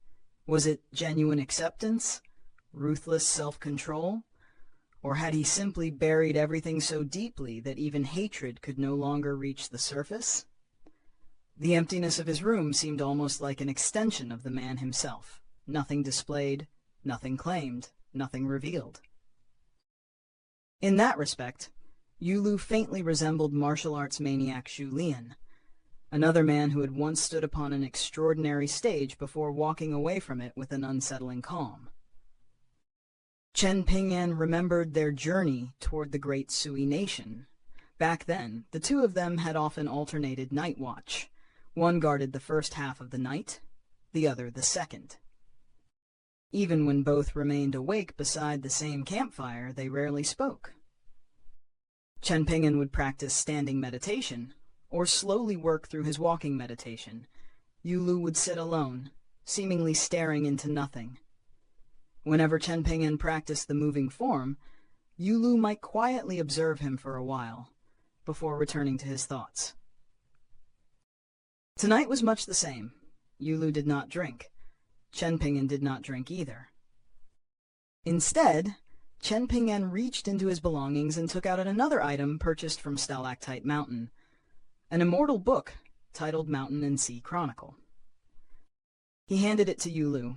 Was it genuine acceptance? Ruthless self-control? Or had he simply buried everything so deeply that even hatred could no longer reach the surface? The emptiness of his room seemed almost like an extension of the man himself. Nothing displayed, nothing claimed, nothing revealed. In that respect, Yu Lu faintly resembled martial arts maniac Xu Lian, another man who had once stood upon an extraordinary stage before walking away from it with an unsettling calm. Chen Ping'an remembered their journey toward the great Sui nation. Back then, the two of them had often alternated night watch. One guarded the first half of the night, the other the second. Even when both remained awake beside the same campfire, they rarely spoke. Chen Ping'an would practice standing meditation, or slowly work through his walking meditation. Yu Lu would sit alone, seemingly staring into nothing. Whenever Chen Ping'an practiced the moving form, Yu Lu might quietly observe him for a while, before returning to his thoughts. Tonight was much the same. Yu Lu did not drink. Chen Ping'an did not drink either. Instead, Chen Ping'an reached into his belongings and took out another item purchased from Stalactite Mountain, an immortal book titled Mountain and Sea Chronicle. He handed it to Yu Lu.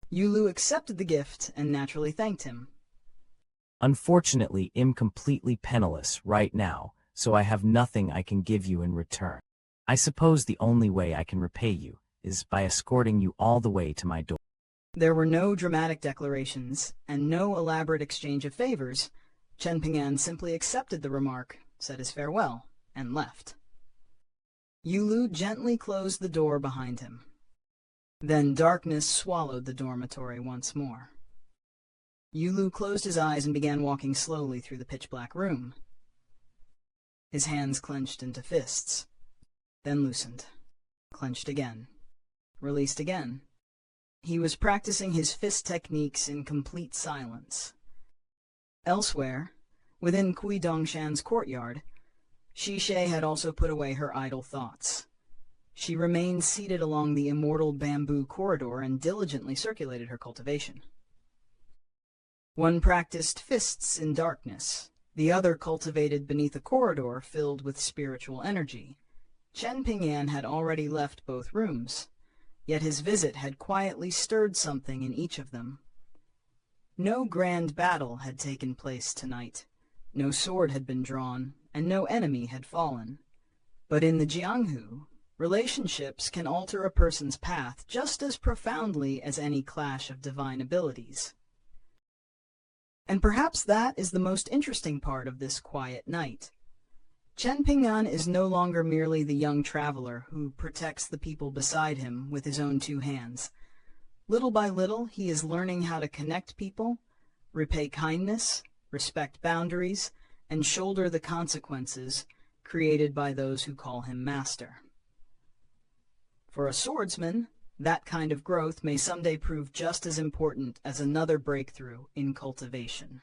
Yu Lu accepted the gift and naturally thanked him. Unfortunately, I'm completely penniless right now, so I have nothing I can give you in return. I suppose the only way I can repay you is by escorting you all the way to my door. There were no dramatic declarations and no elaborate exchange of favors. Chen Ping'an simply accepted the remark, said his farewell, and left. Yu Lu gently closed the door behind him. Then darkness swallowed the dormitory once more. Yu Lu closed his eyes and began walking slowly through the pitch-black room. His hands clenched into fists, then loosened, clenched again, released again. He was practicing his fist techniques in complete silence. Elsewhere, within Dongshan's courtyard, Xie Xie had also put away her idle thoughts. She remained seated along the immortal bamboo corridor and diligently circulated her cultivation. One practiced fists in darkness, the other cultivated beneath a corridor filled with spiritual energy. Chen Ping'an had already left both rooms, yet his visit had quietly stirred something in each of them. No grand battle had taken place tonight, no sword had been drawn, and no enemy had fallen. But in the jianghu, relationships can alter a person's path just as profoundly as any clash of divine abilities. And perhaps that is the most interesting part of this quiet night. Chen Ping'an is no longer merely the young traveler who protects the people beside him with his own two hands. Little by little, he is learning how to connect people, repay kindness, respect boundaries, and shoulder the consequences created by those who call him master. For a swordsman, that kind of growth may someday prove just as important as another breakthrough in cultivation.